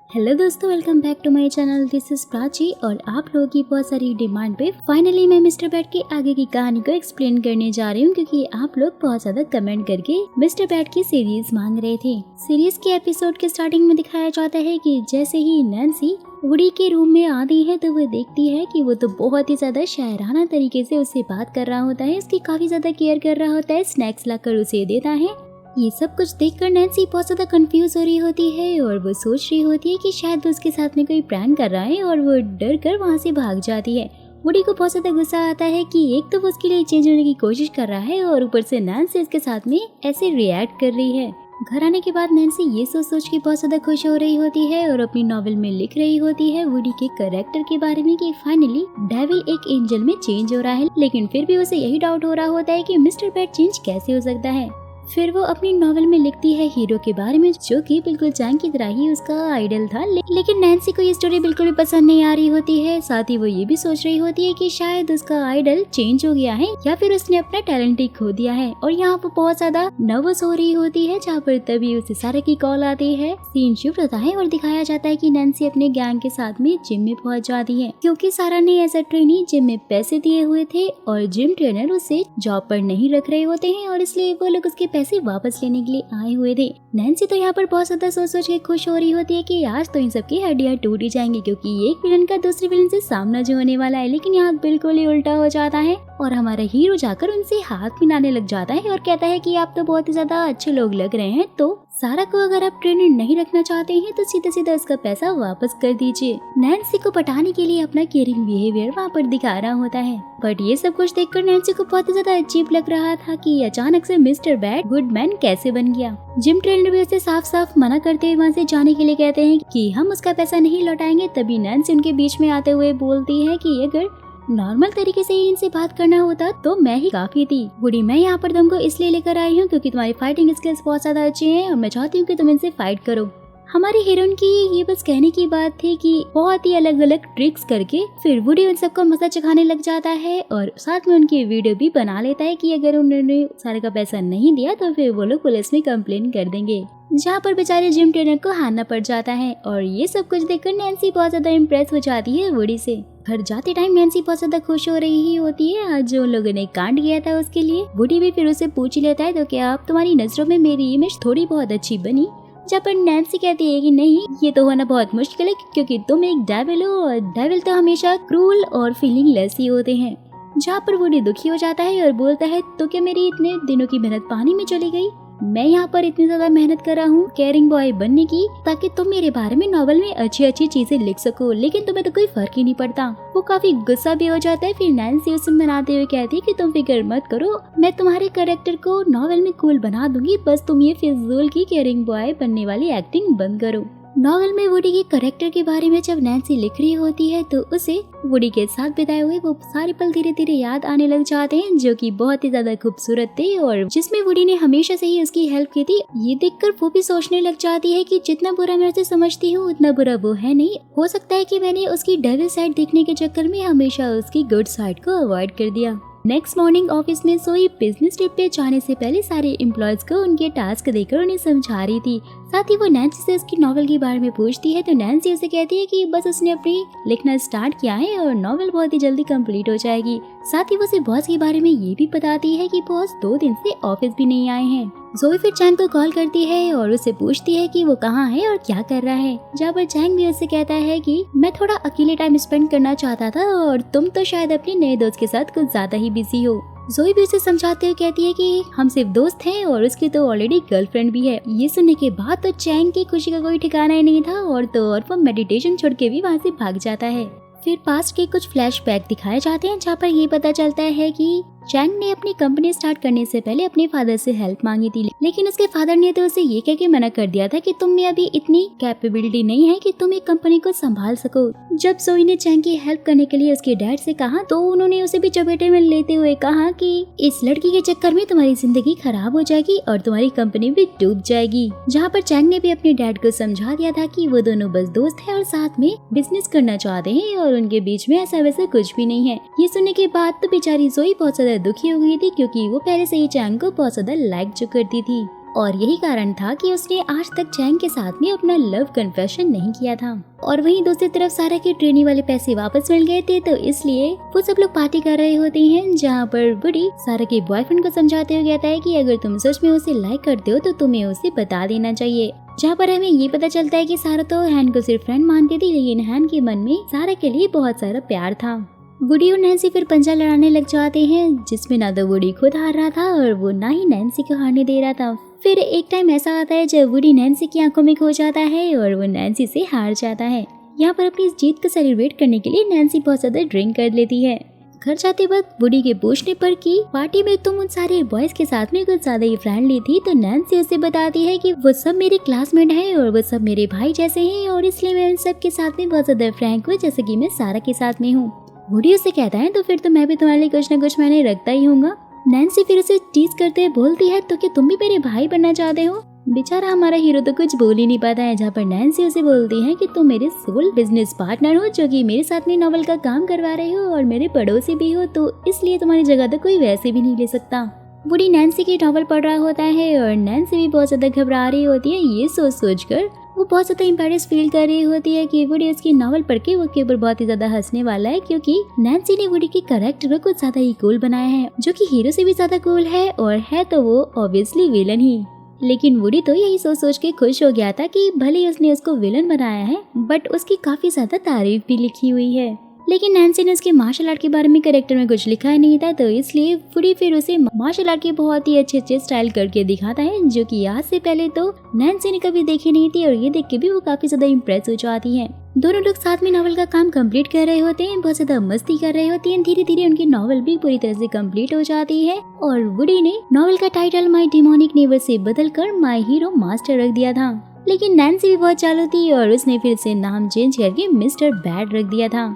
Hello दोस्तों, welcome back to my channel. This is Prachi और आप लोगों की बहुत सारी डिमांड पे फाइनली मैं मिस्टर बैट के आगे की कहानी को एक्सप्लेन करने जा रही हूँ, क्योंकि आप लोग बहुत ज्यादा कमेंट करके मिस्टर बैट की सीरीज मांग रहे थे। सीरीज के एपिसोड के स्टार्टिंग में दिखाया जाता है कि जैसे ही नैन्सी वुडी के रूम में आती है तो वो देखती है कि वो तो बहुत ही ज्यादा शायराना तरीके से उससे बात कर रहा होता है, उसकी काफी ज्यादा केयर कर रहा होता है, स्नैक्स लाकर उसे देता है। ये सब कुछ देखकर नैन्सी बहुत ज्यादा कंफ्यूज हो रही होती है और वो सोच रही होती है कि शायद वो उसके साथ में कोई प्रैंक कर रहा है और वो डर कर वहाँ से भाग जाती है। वुडी को बहुत ज्यादा गुस्सा आता है कि एक तो वो उसके लिए चेंज होने की कोशिश कर रहा है और ऊपर से नैन्सी उसके साथ में ऐसे रिएक्ट कर रही है। घर आने के बाद नैन्सी ये सोच के बहुत ज्यादा खुश हो रही होती है और अपनी नॉवेल में लिख रही होती है वुडी के कैरेक्टर के बारे में कि फाइनली डेविल एक एंजल में चेंज हो रहा है। लेकिन फिर भी उसे यही डाउट हो रहा होता है कि मिस्टर बैट चेंज कैसे हो सकता है। फिर वो अपनी नॉवेल में लिखती है हीरो के बारे में, जो कि बिल्कुल चैंग की तरह ही उसका आइडल था। लेकिन नैन्सी को ये स्टोरी बिल्कुल भी पसंद नहीं आ रही होती है। साथ ही वो ये भी सोच रही होती है कि शायद उसका आइडल चेंज हो गया है या फिर उसने अपना टैलेंट ही खो दिया है। और यहाँ पर बहुत ज्यादा नर्वस हो रही होती है, जहाँ पर तभी उसे सारा की कॉल आती है। सीन शिफ्ट होता है और दिखाया जाता है कि नैन्सी अपने गैंग के साथ में जिम में पहुंच जाती है, क्योंकि सारा ने एज अ ट्रेनी जिम में पैसे दिए हुए थे और जिम ट्रेनर उसे जॉब पर नहीं रख रहे होते हैं और इसलिए वो लोग उसके पैसे वापस लेने के लिए आए हुए थे। नैन्सी तो यहाँ पर बहुत ज्यादा सोच के खुश हो रही होती है कि आज तो इन सबकी हड्डियां टूट ही जाएंगी, क्योंकि एक विलन का दूसरे विलन से सामना जो होने वाला है। लेकिन यहाँ बिल्कुल ही उल्टा हो जाता है और हमारा हीरो जाकर उनसे हाथ मिलाने लग जाता है और कहता है कि आप तो बहुत ही ज्यादा अच्छे लोग लग रहे हैं, तो सारा को अगर आप ट्रेनर नहीं रखना चाहते हैं तो सीधा सीधा उसका पैसा वापस कर दीजिए। नैन्सी को पटाने के लिए अपना केयरिंग बिहेवियर वहाँ पर दिखा रहा होता है। बट ये सब कुछ देखकर नैन्सी को बहुत ही ज्यादा अजीब लग रहा था कि अचानक से मिस्टर बैट गुड मैन कैसे बन गया। जिम ट्रेनर भी उसे साफ साफ मना करते हुए वहाँ से जाने के लिए कहते हैं कि हम उसका पैसा नहीं लौटाएंगे। तभी नैन्सी उनके बीच में आते हुए बोलती है कि अगर नॉर्मल तरीके से ही इनसे बात करना होता तो मैं ही काफी थी। वुडी, मैं यहाँ पर तुमको इसलिए लेकर आई हूँ क्योंकि तुम्हारी फाइटिंग स्किल्स बहुत ज्यादा अच्छी हैं और मैं चाहती हूँ कि तुम इनसे फाइट करो। हमारी हीरोइन की ये बस कहने की बात थी कि बहुत ही अलग अलग ट्रिक्स करके फिर वुडी उन सबको मजा चखाने लग जाता है और साथ में उनकी वीडियो भी बना लेता है कि अगर उन्होंने सारे का पैसा नहीं दिया तो फिर वो लोग पुलिस में कंप्लेन कर देंगे, जहाँ पर बेचारे जिम ट्रेनर को हारना पड़ जाता है। और ये सब कुछ देखकर नैन्सी बहुत ज्यादा इम्प्रेस हो जाती है वुडी से। घर जाते टाइम नैन्सी बहुत ज्यादा खुश हो रही ही होती है आज जो लोगों ने कांड किया था उसके लिए। वुडी भी फिर उसे पूछ लेता है तो क्या आप तुम्हारी नजरों में मेरी इमेज थोड़ी बहुत अच्छी बनी, जब पर नैन्सी कहती है कि नहीं, ये तो होना बहुत मुश्किल है क्योंकि तुम एक डेविल हो और डेविल तो हमेशा क्रूल और फीलिंग लेस ही होते हैं। जहाँ पर वुडी दुखी हो जाता है और बोलता है तो क्या मेरी इतने दिनों की मेहनत पानी में चली गई? मैं यहाँ पर इतनी ज्यादा मेहनत कर रहा हूँ केयरिंग बॉय बनने की ताकि तुम मेरे बारे में नॉवेल में अच्छी अच्छी चीजें लिख सको, लेकिन तुम्हें तो कोई फर्क ही नहीं पड़ता। वो काफी गुस्सा भी हो जाता है। फिर नैन्सी उसे मनाते हुए कहती है कि तुम फिक्र मत करो, मैं तुम्हारे कैरेक्टर को नॉवेल में कूल बना दूंगी, बस तुम ये फिजूल की केयरिंग बॉय बनने वाली एक्टिंग बंद करो। नॉवेल में वुडी के कैरेक्टर के बारे में जब नैन्सी लिख रही होती है तो उसे वुडी के साथ बिताए हुए वो सारे पल धीरे धीरे याद आने लग जाते हैं, जो कि बहुत ही ज्यादा खूबसूरत थे और जिसमें वुडी ने हमेशा से ही उसकी हेल्प की थी। ये देखकर वो भी सोचने लग जाती है कि जितना बुरा मैं उसे समझती हूँ उतना बुरा वो है नहीं। हो सकता है कि मैंने उसकी डेविल साइड देखने के चक्कर में हमेशा उसकी गुड साइड को अवॉइड कर दिया। नेक्स्ट मॉर्निंग ऑफिस में सोई बिजनेस ट्रिप पे जाने से पहले सारे एम्प्लॉयज को उनके टास्क देकर उन्हें समझा रही थी। साथ ही वो नैन्सी से उसकी नॉवेल के बारे में पूछती है तो नैन्सी उसे कहती है कि बस उसने अपनी लिखना स्टार्ट किया है और नॉवेल बहुत ही जल्दी कंप्लीट हो जाएगी। साथ ही वो उसे बॉस के बारे में ये भी बताती है कि बॉस 2 दिन से ऑफिस भी नहीं आए हैं। जोई फिर चैंग को कॉल करती है और उससे पूछती है कि वो कहाँ है और क्या कर रहा है, जहाँ पर चैंग भी उससे कहता है कि मैं थोड़ा अकेले टाइम स्पेंड करना चाहता था और तुम तो शायद अपने नए दोस्त के साथ कुछ ज्यादा ही बिजी हो। जोई भी उसे समझाते हुए कहती है कि हम सिर्फ दोस्त हैं और उसकी तो ऑलरेडी गर्लफ्रेंड भी है। ये सुनने के बाद तो चैंग की खुशी का कोई ठिकाना ही नहीं था और तो और वो मेडिटेशन छोड़ के भी वहाँ से भाग जाता है। फिर पास्ट के कुछ फ्लैशबैक दिखाए जाते हैं, जहाँ पर ये पता चलता है कि चैंग ने अपनी कंपनी स्टार्ट करने से पहले अपने फादर से हेल्प मांगी थी, लेकिन उसके फादर ने तो उसे ये कह के मना कर दिया था कि तुम में अभी इतनी कैपेबिलिटी नहीं है कि तुम एक कंपनी को संभाल सको। जब जोई ने चैंग की हेल्प करने के लिए उसके डैड से कहा तो उन्होंने उसे भी चपेटे में लेते हुए कहा कि इस लड़की के चक्कर में तुम्हारी जिंदगी खराब हो जाएगी और तुम्हारी कंपनी भी डूब जाएगी। जहाँ पर चैंग ने भी अपने डैड को समझा दिया था कि वो दोनों बस दोस्त है और साथ में बिजनेस करना चाहते हैं और उनके बीच में ऐसा वैसा कुछ भी नहीं है। ये सुनने के बाद तो बेचारी जोई बहुत ज्यादा दुखी हो गई थी, क्योंकि वो पहले से ही चैंग को बहुत ज्यादा लाइक जो करती थी। और यही कारण था कि उसने आज तक चैंग के साथ में अपना लव कन्फेशन नहीं किया था। और वहीं दूसरी तरफ सारा के ट्रेनिंग वाले पैसे वापस मिल गए थे, तो इसलिए वो सब लोग पार्टी कर रहे होते हैं, जहाँ पर वुडी सारा के बॉयफ्रेंड को समझाते हुए कहता है कि अगर तुम सच में उसे लाइक करते हो तो तुम्हें उसे बता देना चाहिए। जहाँ पर हमें ये पता चलता है कि सारा तो हैन को सिर्फ फ्रेंड मानती थी, लेकिन हैन के मन में सारा के लिए बहुत सारा प्यार था। वुडी और नैन्सी फिर पंजा लड़ाने लग जाते हैं, जिसमें ना तो वुडी खुद हार रहा था और वो ना ही नैन्सी को हारने दे रहा था। फिर एक टाइम ऐसा आता है जब वुडी नैन्सी की आंखों में खो जाता है और वो नैन्सी से हार जाता है। यहाँ पर अपनी इस जीत को सेलिब्रेट करने के लिए नैन्सी बहुत ज्यादा ड्रिंक कर लेती है। घर जाते वक्त वुडी के पूछने पर कि पार्टी में तुम उन सारे बॉयज के साथ में कुछ ज्यादा ही फ्रेंडली थी, तो नैन्सी उसे बताती है कि वो सब मेरे क्लासमेट हैं और वो सब मेरे भाई जैसे हैं और इसलिए मैं उन सब के साथ में बहुत ज्यादा फ्रैंक हूँ, जैसे कि मैं सारा के साथ में हूँ। वुडी उसे कहता है तो फिर तो मैं भी तुम्हारे लिए कुछ न कुछ मैंने रखता ही हूँ। नैन्सी फिर उसे टीज करते हुए बोलती है तो क्या तुम भी मेरे भाई बनना चाहते हो। बेचारा हमारा हीरो तो कुछ बोल ही नहीं पाता है, जहाँ पर नैन्सी उसे बोलती है कि तुम मेरे सोल बिजनेस पार्टनर हो, जो कि मेरे साथ में नॉवल का काम करवा रहे हो और मेरे पड़ोसी भी हो, तो इसलिए तुम्हारी जगह तो कोई वैसे भी नहीं ले सकता। वुडी नैन्सी की नॉवल पढ़ रहा होता है और नैन्सी भी बहुत ज्यादा घबरा रही होती है। ये सोच कर वो बहुत ज्यादा एम्बैरेस फील कर रही होती है कि वुडी उसकी नॉवल पढ़ के वो के ऊपर बहुत ही ज्यादा हंसने वाला है, क्योंकि नैन्सी ने वुडी के कैरेक्टर को कुछ ज्यादा ही कूल बनाया है, जो कि हीरो से भी ज्यादा कूल है और है तो वो ऑब्वियसली विलन ही। लेकिन वुडी तो यही सोच के खुश हो गया था कि भले ही उसने उसको विलन बनाया है, बट उसकी काफी ज्यादा तारीफ भी लिखी हुई है। लेकिन नैन्सी ने उसके मार्शल आर्ट के बारे में कैरेक्टर में कुछ लिखा नहीं था, तो इसलिए वुडी फिर उसे मार्शल आर्ट के बहुत ही अच्छे स्टाइल करके दिखाता है, जो कि आज से पहले तो नैन्सी ने कभी देखी नहीं थी और ये देख के भी वो काफी ज्यादा इम्प्रेस हो जाती है। दोनों लोग साथ में नॉवल का काम कंप्लीट कर रहे होते हैं, बहुत ज्यादा मस्ती कर रहे होते हैं। धीरे धीरे उनकी नॉवल भी पूरी तरह से कंप्लीट हो जाती है और वुडी ने नॉवल का टाइटल माई डिमोनिक नेबर से बदलकर माई हीरो मास्टर रख दिया था। लेकिन नैन्सी भी बहुत चालू थी और उसने फिर से नाम चेंज करके मिस्टर बैड रख दिया था।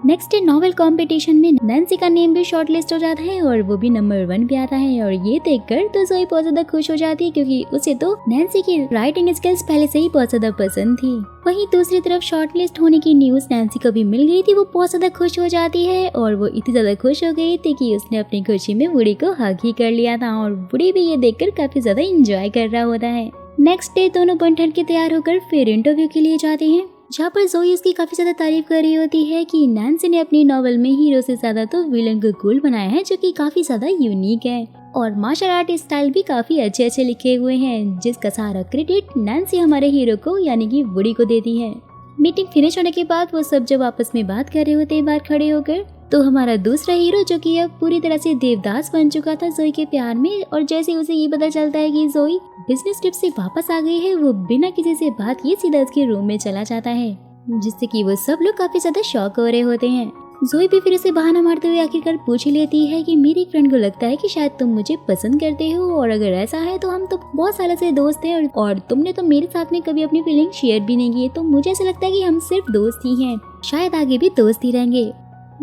नेक्स्ट डे नॉवल कंपटीशन में नैन्सी का नेम भी शॉर्टलिस्ट हो जाता है और वो भी नंबर 1 पे आता है। और ये देखकर तो ज़ोई बहुत ज्यादा खुश हो जाती है, क्योंकि उसे तो नैन्सी की राइटिंग स्किल्स पहले से ही बहुत ज्यादा पसंद थी। वहीं दूसरी तरफ शॉर्टलिस्ट होने की न्यूज नैन्सी को भी मिल गई थी। वो बहुत ज्यादा खुश हो जाती है और वो इतनी ज्यादा खुश हो गई थी कि उसने अपनी खुशी में वुडी को हग ही कर लिया था और वुडी भी ये देखकर काफी ज्यादा इंजॉय कर रहा होता है। नेक्स्ट डे दोनों बन ठन के तैयार होकर फिर इंटरव्यू के लिए जाते हैं, जहाँ पर ज़ोई उसकी काफी ज्यादा तारीफ कर रही होती है कि नैन्सी ने अपनी नॉवल में हीरो से ज्यादा तो विलन को कूल बनाया है, जो कि काफी ज्यादा यूनिक है और मार्शल आर्ट स्टाइल भी काफी अच्छे लिखे हुए हैं, जिसका सारा क्रेडिट नैन्सी हमारे हीरो को यानी कि वुडी को देती है। मीटिंग फिनिश होने के बाद वो सब जब आपस में बात कर रहे होते हैं बाहर खड़े होकर, तो हमारा दूसरा हीरो जो कि अब पूरी तरह से देवदास बन चुका था ज़ोई के प्यार में, और जैसे उसे ये पता चलता है कि ज़ोई बिजनेस ट्रिप से वापस आ गई है, वो बिना किसी से बात किए सीधा उसके रूम में चला जाता है, जिससे कि वो सब लोग काफी ज्यादा शॉक हो रहे होते हैं। ज़ोई भी फिर उसे बहाना मारते हुए आखिरकार पूछ ही लेती है कि मेरी फ्रेंड को लगता है कि शायद तुम मुझे पसंद करते हो, और अगर ऐसा है तो हम तो बहुत सालों से दोस्त हैं और तुमने तो मेरे साथ में कभी अपनी फीलिंग शेयर भी नहीं की, तो मुझे ऐसा लगता है कि हम सिर्फ दोस्त ही हैं, शायद आगे भी दोस्त ही रहेंगे।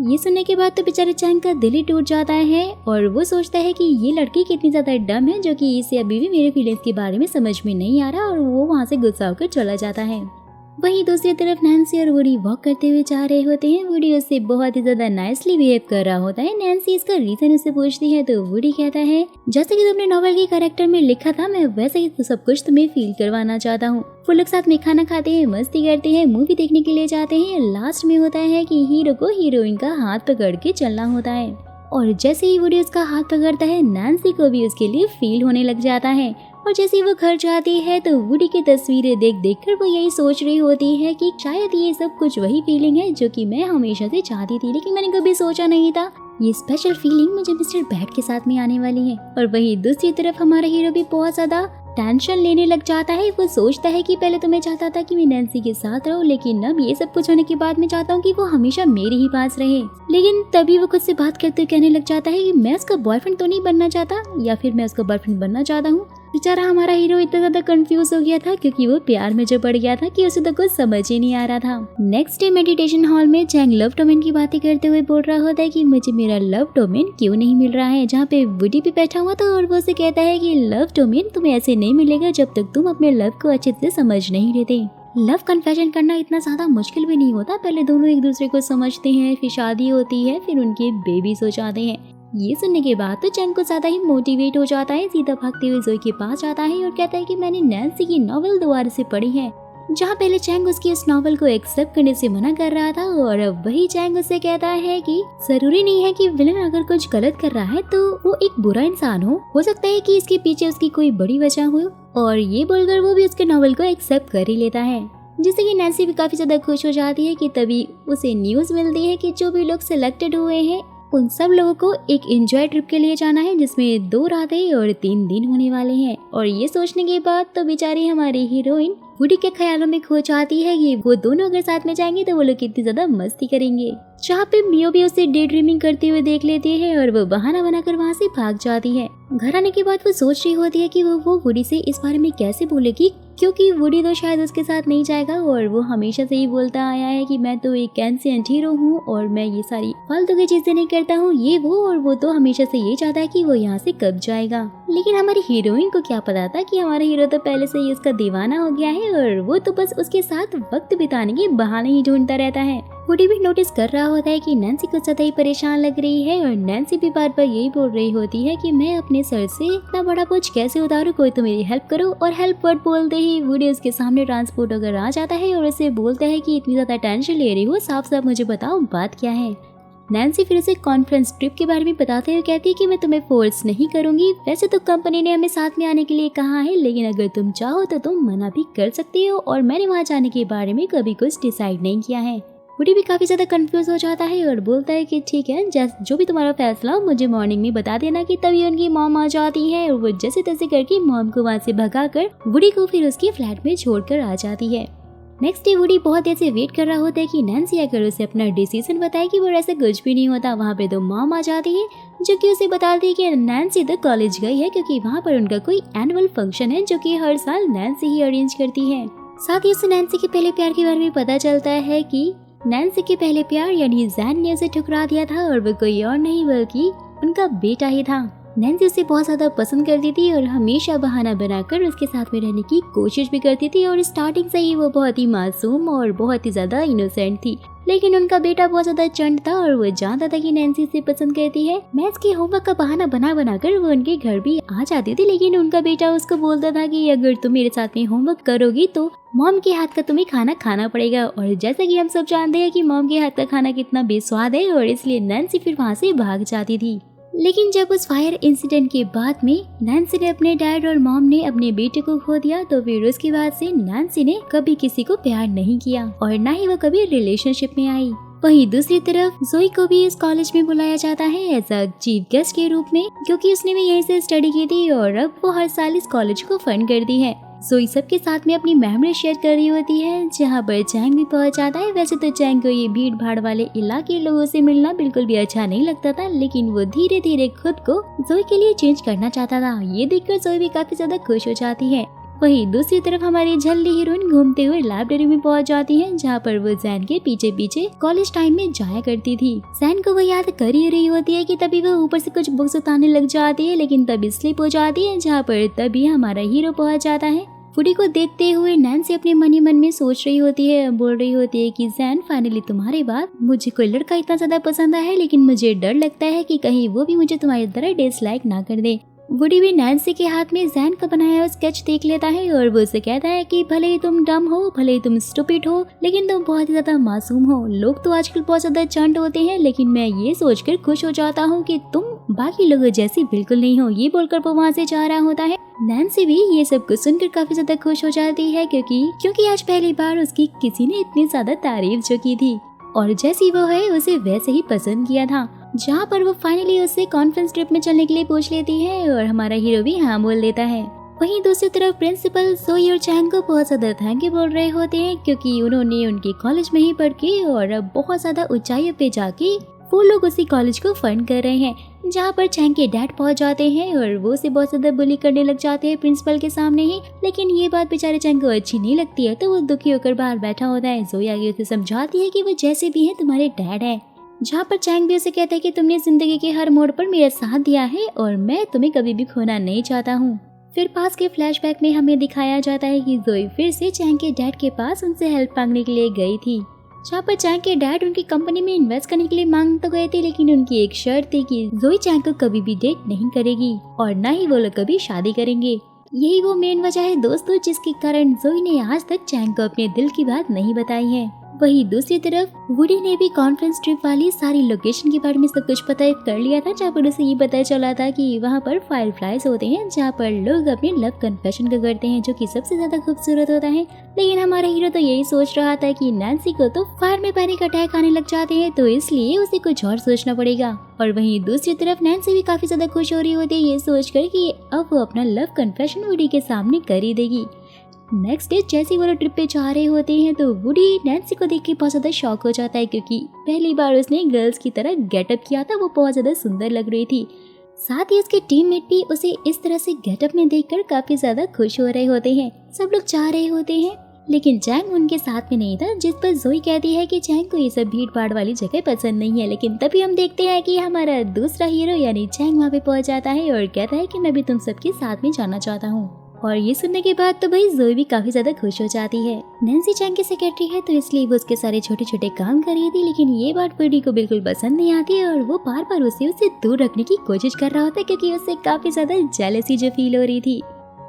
ये सुनने के बाद तो बेचारे चैंग का दिल ही टूट जाता है और वो सोचता है कि ये लड़की कितनी ज्यादा डम है, जो कि इसे अभी भी मेरे फीलिंग्स के बारे में समझ में नहीं आ रहा, और वो वहाँ से गुस्सा होकर चला जाता है। वहीं दूसरी तरफ नैन्सी और वुडी वॉक करते हुए जा रहे होते हैं। वुडी उससे बहुत ही ज्यादा नाइसली बिहेव कर रहा होता है। नैन्सी इसका रीजन उससे पूछती है तो वुडी कहता है जैसे कि तुमने नॉवल के कैरेक्टर में लिखा था, मैं वैसे ही तो सब कुछ तुम्हें फील करवाना चाहता हूँ। वो लोग साथ में खाना खाते हैं, मस्ती करते हैं, मूवी देखने के लिए जाते हैं। लास्ट में होता है कि हीरो को हीरोइन का हाथ पकड़ के चलना होता है, और जैसे ही वुडी उसका हाथ पकड़ता है नैन्सी को भी उसके लिए फील होने लग जाता है। और जैसे ही वो घर जाती है तो वुडी की तस्वीरें देख देख कर वो यही सोच रही होती है कि शायद ये सब कुछ वही फीलिंग है जो कि मैं हमेशा से चाहती थी, लेकिन मैंने कभी सोचा नहीं था ये स्पेशल फीलिंग मुझे मिस्टर बैड के साथ में आने वाली है। और वहीं दूसरी तरफ हमारा हीरो भी बहुत ज्यादा टेंशन लेने लग जाता है। वो सोचता है कि पहले तो मैं चाहता था कि मैं नैन्सी के साथ रहूं, लेकिन अब ये सब कुछ होने के बाद मैं चाहता हूँ कि वो हमेशा मेरे ही पास रहे। लेकिन तभी वो खुद से बात करते हुए कहने लग जाता है कि मैं उसका बॉयफ्रेंड तो नहीं बनना चाहता, या फिर मैं उसका बॉयफ्रेंड बनना चाहता हूँ। बेचारा हमारा हीरो इतना ज्यादा कंफ्यूज हो गया था क्योंकि वो प्यार में जो पड़ गया था कि उसे तो कुछ समझ ही नहीं आ रहा था। नेक्स्ट डे मेडिटेशन हॉल में चैंग लव डोमेन की बातें करते हुए बोल रहा होता है कि मुझे मेरा लव डोमेन क्यों नहीं मिल रहा है, जहाँ पे वुडी भी बैठा हुआ था और वो उसे कहता है कि लव डोमेन तुम्हें ऐसे नहीं मिलेगा जब तक तुम अपने लव को अच्छे से समझ नहीं लेते। लव कन्फेशन करना इतना ज्यादा मुश्किल भी नहीं होता। पहले दोनों एक दूसरे को समझते हैं, फिर शादी होती है, फिर उनके बेबीज हो जाते हैं। ये सुनने के बाद तो चैंग कुछ ज्यादा ही मोटिवेट हो जाता है, सीधा भागते हुए जोई के पास जाता है और कहता है कि मैंने नैन्सी की नॉवेल दोबारा से पढ़ी है। जहाँ पहले चैंग उसकी उस नॉवेल को एक्सेप्ट करने से मना कर रहा था और अब वही चैंग उससे कहता है कि जरूरी नहीं है कि विलन अगर कुछ गलत कर रहा है तो वो एक बुरा इंसान हो सकता है कि इसके पीछे उसकी कोई बड़ी वजह हो। और ये बोलकर वो भी उसके नॉवेल को एक्सेप्ट कर ही लेता है, जिससे कि नैन्सी भी काफी ज्यादा खुश हो जाती है कि तभी उसे न्यूज मिलती है कि जो भी लोग सिलेक्टेड हुए हैं उन सब लोगों को एक एंजॉय ट्रिप के लिए जाना है, जिसमें 2 रातें और 3 दिन होने वाले हैं। और ये सोचने के बाद तो बेचारी हमारी हीरोइन वुडी के ख्यालों में खो जाती है कि वो दोनों अगर साथ में जाएंगे तो वो लोग कितनी ज्यादा मस्ती करेंगे। जहाँ पे मियो भी उसे डे ड्रीमिंग करते हुए देख लेती है और वो बहाना बनाकर वहाँ से भाग जाती है। घर आने के बाद वो सोच रही होती है कि वो वुडी से इस बारे में कैसे बोलेगी, क्योंकि वुडी तो शायद उसके साथ नहीं जाएगा और वो हमेशा से ही बोलता आया है कि मैं तो एक एंशिएंट हीरो हूँ और मैं ये सारी फालतू की चीजें नहीं करता हूँ ये वो, और वो तो हमेशा से ये चाहता है कि वो यहाँ से कब जाएगा। लेकिन हमारी हीरोइन को क्या पता था कि हमारा हीरो तो पहले से ही उसका दीवाना हो गया है और वो तो बस उसके साथ वक्त बिताने के बहाने ही ढूंढता रहता है। वुडी भी नोटिस कर रहा होता है कि नैन्सी कुछ ज्यादा ही परेशान लग रही है और नैन्सी भी बार बार यही बोल रही होती है कि मैं अपने सर से इतना बड़ा बोझ कैसे उतारूं, कोई तो मेरी हेल्प करो। और हेल्प वर्ड बोलते ही वुडी उसके सामने ट्रांसपोर्ट अगर आ जाता है और उसे बोलता है कि इतनी ज्यादा टेंशन ले रही हो, साफ साफ मुझे बताओ बात क्या है। नैन्सी फिर उसे कॉन्फ्रेंस ट्रिप के बारे में बताते हुए कहती है कि मैं तुम्हें फोर्स नहीं करूंगी, वैसे तो कंपनी ने हमें साथ में आने के लिए कहा है, लेकिन अगर तुम चाहो तो तुम मना भी कर सकती हो और मैंने वहाँ जाने के बारे में कभी कुछ डिसाइड नहीं किया है। वुडी भी काफी ज्यादा कंफ्यूज हो जाता है और बोलता है कि ठीक है, जो भी तुम्हारा फैसला हो मुझे मॉर्निंग में बता देना। कि तभी उनकी मॉम आ जाती है और वो जैसे तैसे करके मॉम को वहाँ से भगाकर वुडी को फिर उसके फ्लैट में छोड़कर आ जाती है। नेक्स्ट डे वुडी बहुत देर से वेट कर रहा होता है कि नैन्सी आकर उसे अपना डिसीजन बताए कि वो ऐसा कुछ भी नहीं होता। वहाँ पे तो मॉम आ जाती है जो कि उसे बताती है कि नैन्सी तो कॉलेज गई है क्योंकि वहाँ पर उनका कोई एनुअल फंक्शन है जो कि हर साल नैन्सी ही अरेंज करती है। साथ ही उसे नैन्सी के पहले प्यार के बारे में पता चलता है कि नैन्सी के पहले प्यार यानी जैन ने उसे ठुकरा दिया था और वो कोई और नहीं बल्कि उनका बेटा ही था। नैन्सी उसे बहुत ज्यादा पसंद करती थी और हमेशा बहाना बनाकर उसके साथ में रहने की कोशिश भी करती थी और स्टार्टिंग से ही वो बहुत ही मासूम और बहुत ही ज्यादा इनोसेंट थी। लेकिन उनका बेटा बहुत ज्यादा चंट था और वो जानता था कि नैन्सी से पसंद करती है। मैथ्स के होमवर्क का बहाना बनाकर वो उनके घर भी आ जाती थी, लेकिन उनका बेटा उसको बोलता था कि अगर तुम मेरे साथ में होमवर्क करोगी तो मॉम के हाथ का तुम्हें खाना खाना पड़ेगा। और जैसा कि हम सब जानते हैं कि मॉम के हाथ का खाना कितना बेस्वाद है और इसलिए नैन्सी फिर वहाँ से भाग जाती थी। लेकिन जब उस फायर इंसिडेंट के बाद में नैन्सी ने अपने डैड और मॉम ने अपने बेटे को खो दिया, तो फिर उसके बाद से नैन्सी ने कभी किसी को प्यार नहीं किया और ना ही वो कभी रिलेशनशिप में आई। वहीं दूसरी तरफ जोई को भी इस कॉलेज में बुलाया जाता है एज अ चीफ गेस्ट के रूप में, क्योंकि उसने भी यहीं से स्टडी की थी और अब वो हर साल इस कॉलेज को फंड करती है। जोई सबके साथ में अपनी मेमोरी शेयर कर रही होती है, जहाँ पर चैंग भी पहुंच जाता है। वैसे तो चैंग को ये भीड़ भाड़ वाले इलाके लोगों से मिलना बिल्कुल भी अच्छा नहीं लगता था, लेकिन वो धीरे धीरे खुद को जोई के लिए चेंज करना चाहता था। ये देखकर जोई भी काफी ज्यादा खुश हो जाती है। वहीं दूसरी तरफ हमारी झल्ली हीरोइन घूमते हुए लाइब्रेरी में पहुंच जाती है, जहाँ पर वो जैन के पीछे पीछे कॉलेज टाइम में जाया करती थी। जैन को वो याद कर ही रही होती है कि तभी वो ऊपर से कुछ बुक्स उतारने लग जाती है, लेकिन तभी स्लिप हो जाती है, जहाँ पर तभी हमारा हीरो पहुंच जाता है। वुडी को देखते हुए नैन्सी अपने मन ही मन में सोच रही होती है, बोल रही होती है कि जैन फाइनली तुम्हारे बाद मुझे कोई लड़का इतना ज्यादा पसंद है, लेकिन मुझे डर लगता है कि कहीं वो भी मुझे तुम्हारी तरह डिसलाइक ना कर दे। वुडी भी नैन्सी के हाथ में जैन का बनाया हुआ स्केच देख लेता है और वो उसे कहता है कि भले ही तुम डम हो, भले ही तुम स्टूपिड हो, लेकिन तुम बहुत ही ज्यादा मासूम हो। लोग तो आजकल बहुत ज्यादा चंट होते हैं, लेकिन मैं ये सोचकर खुश हो जाता हूँ कि तुम बाकी लोगों जैसी बिल्कुल नहीं हो। ये बोलकर वो वहाँ से जा रहा होता है। नैन्सी भी ये सब कुछ सुनकर काफी ज्यादा खुश हो जाती है, क्योंकि आज पहली बार उसकी किसी ने इतनी ज्यादा तारीफ जो की थी और जैसी वो है उसे वैसे ही पसंद किया था। जहाँ पर वो फाइनली उससे कॉन्फ्रेंस ट्रिप में चलने के लिए पूछ लेती है और हमारा हीरो भी हाँ बोल देता है। वहीं दूसरी तरफ प्रिंसिपल जोई और चैंग को बहुत ज्यादा थैंक यू बोल रहे होते हैं, क्योंकि उन्होंने उनके कॉलेज में ही पढ़ के और अब बहुत ज्यादा ऊंचाइयों पे जाके वो लोग उसी कॉलेज को फंड कर रहे हैं। जहाँ पर चैंग के डैड पहुंच जाते हैं और वो उसे बहुत ज्यादा बुली करने लग जाते हैं प्रिंसिपल के सामने ही, लेकिन ये बात बेचारे चैंग को अच्छी नहीं लगती है, तो वो दुखी होकर बाहर बैठा होता है। जोई आगे उसे समझाती है कि वो जैसे भी है तुम्हारे डैड है। जहाँ पर चैंग भी उसे कहता है कि तुमने जिंदगी के हर मोड़ पर मेरा साथ दिया है और मैं तुम्हें कभी भी खोना नहीं चाहता हूँ। फिर पास के फ्लैशबैक में हमें दिखाया जाता है कि जोई फिर से चैंग के डैड के पास उनसे हेल्प मांगने के लिए गई थी। जहाँ पर चैंग के डैड उनकी कंपनी में इन्वेस्ट करने के लिए मांग तो गए थे, लेकिन उनकी एक शर्त थी कि जोई चैंग को कभी भी डेट नहीं करेगी और न ही वो लोग कभी शादी करेंगे। यही वो मेन वजह है दोस्तों जिसके कारण जोई ने आज तक चैंग को अपने दिल की बात नहीं बताई है। वहीं दूसरी तरफ वुडी ने भी कॉन्फ्रेंस ट्रिप वाली सारी लोकेशन के बारे में सब कुछ पता कर लिया था, जहाँ पर उसे ये पता चला था कि वहाँ पर फायरफ्लाइज होते हैं जहाँ पर लोग अपने लव कन्फेशन को करते हैं, जो कि सबसे ज्यादा खूबसूरत होता है। लेकिन हमारा हीरो तो यही सोच रहा था कि नैन्सी को तो फायर में पैनिक अटैक आने लग जाते हैं, तो इसलिए उसे कुछ और सोचना पड़ेगा। और वहीं दूसरी तरफ नैन्सी भी काफी ज्यादा खुश हो रही होती है ये सोचकर कि अब वो अपना लव कन्फेशन वुडी के सामने कर ही देगी। नेक्स्ट डे जैसे वो लोग ट्रिप पे जा रहे होते हैं तो वुडी नैन्सी को देख के बहुत ज्यादा शॉक हो जाता है, क्योंकि पहली बार उसने गर्ल्स की तरह गेटअप किया था, वो बहुत ज्यादा सुंदर लग रही थी। साथ ही उसके टीममेट भी उसे इस तरह से गेटअप में देखकर काफी ज्यादा खुश हो रहे होते हैं। सब लोग जा रहे होते हैं, लेकिन चैंग उनके साथ में नहीं था, जिस पर जोई कहती है कि चैंग को ये सब भीड़ भाड़ वाली जगह पसंद नहीं है। लेकिन तभी हम देखते हैं कि हमारा दूसरा हीरो यानी चैंग वहाँ पे पहुँच जाता है और कहता है कि मैं भी तुम सबके साथ में जाना चाहता हूँ। और ये सुनने के बाद तो भाई जोई भी काफी ज्यादा खुश हो जाती है। नैन्सी चैंग की सेक्रेटरी है तो इसलिए वो उसके सारे छोटे छोटे काम कर रही थी, लेकिन ये बात वुडी को बिल्कुल पसंद नहीं आती और वो बार बार उसे दूर रखने की कोशिश कर रहा होता है, क्योंकि उसे काफी ज्यादा जेलसी जो फील हो रही थी।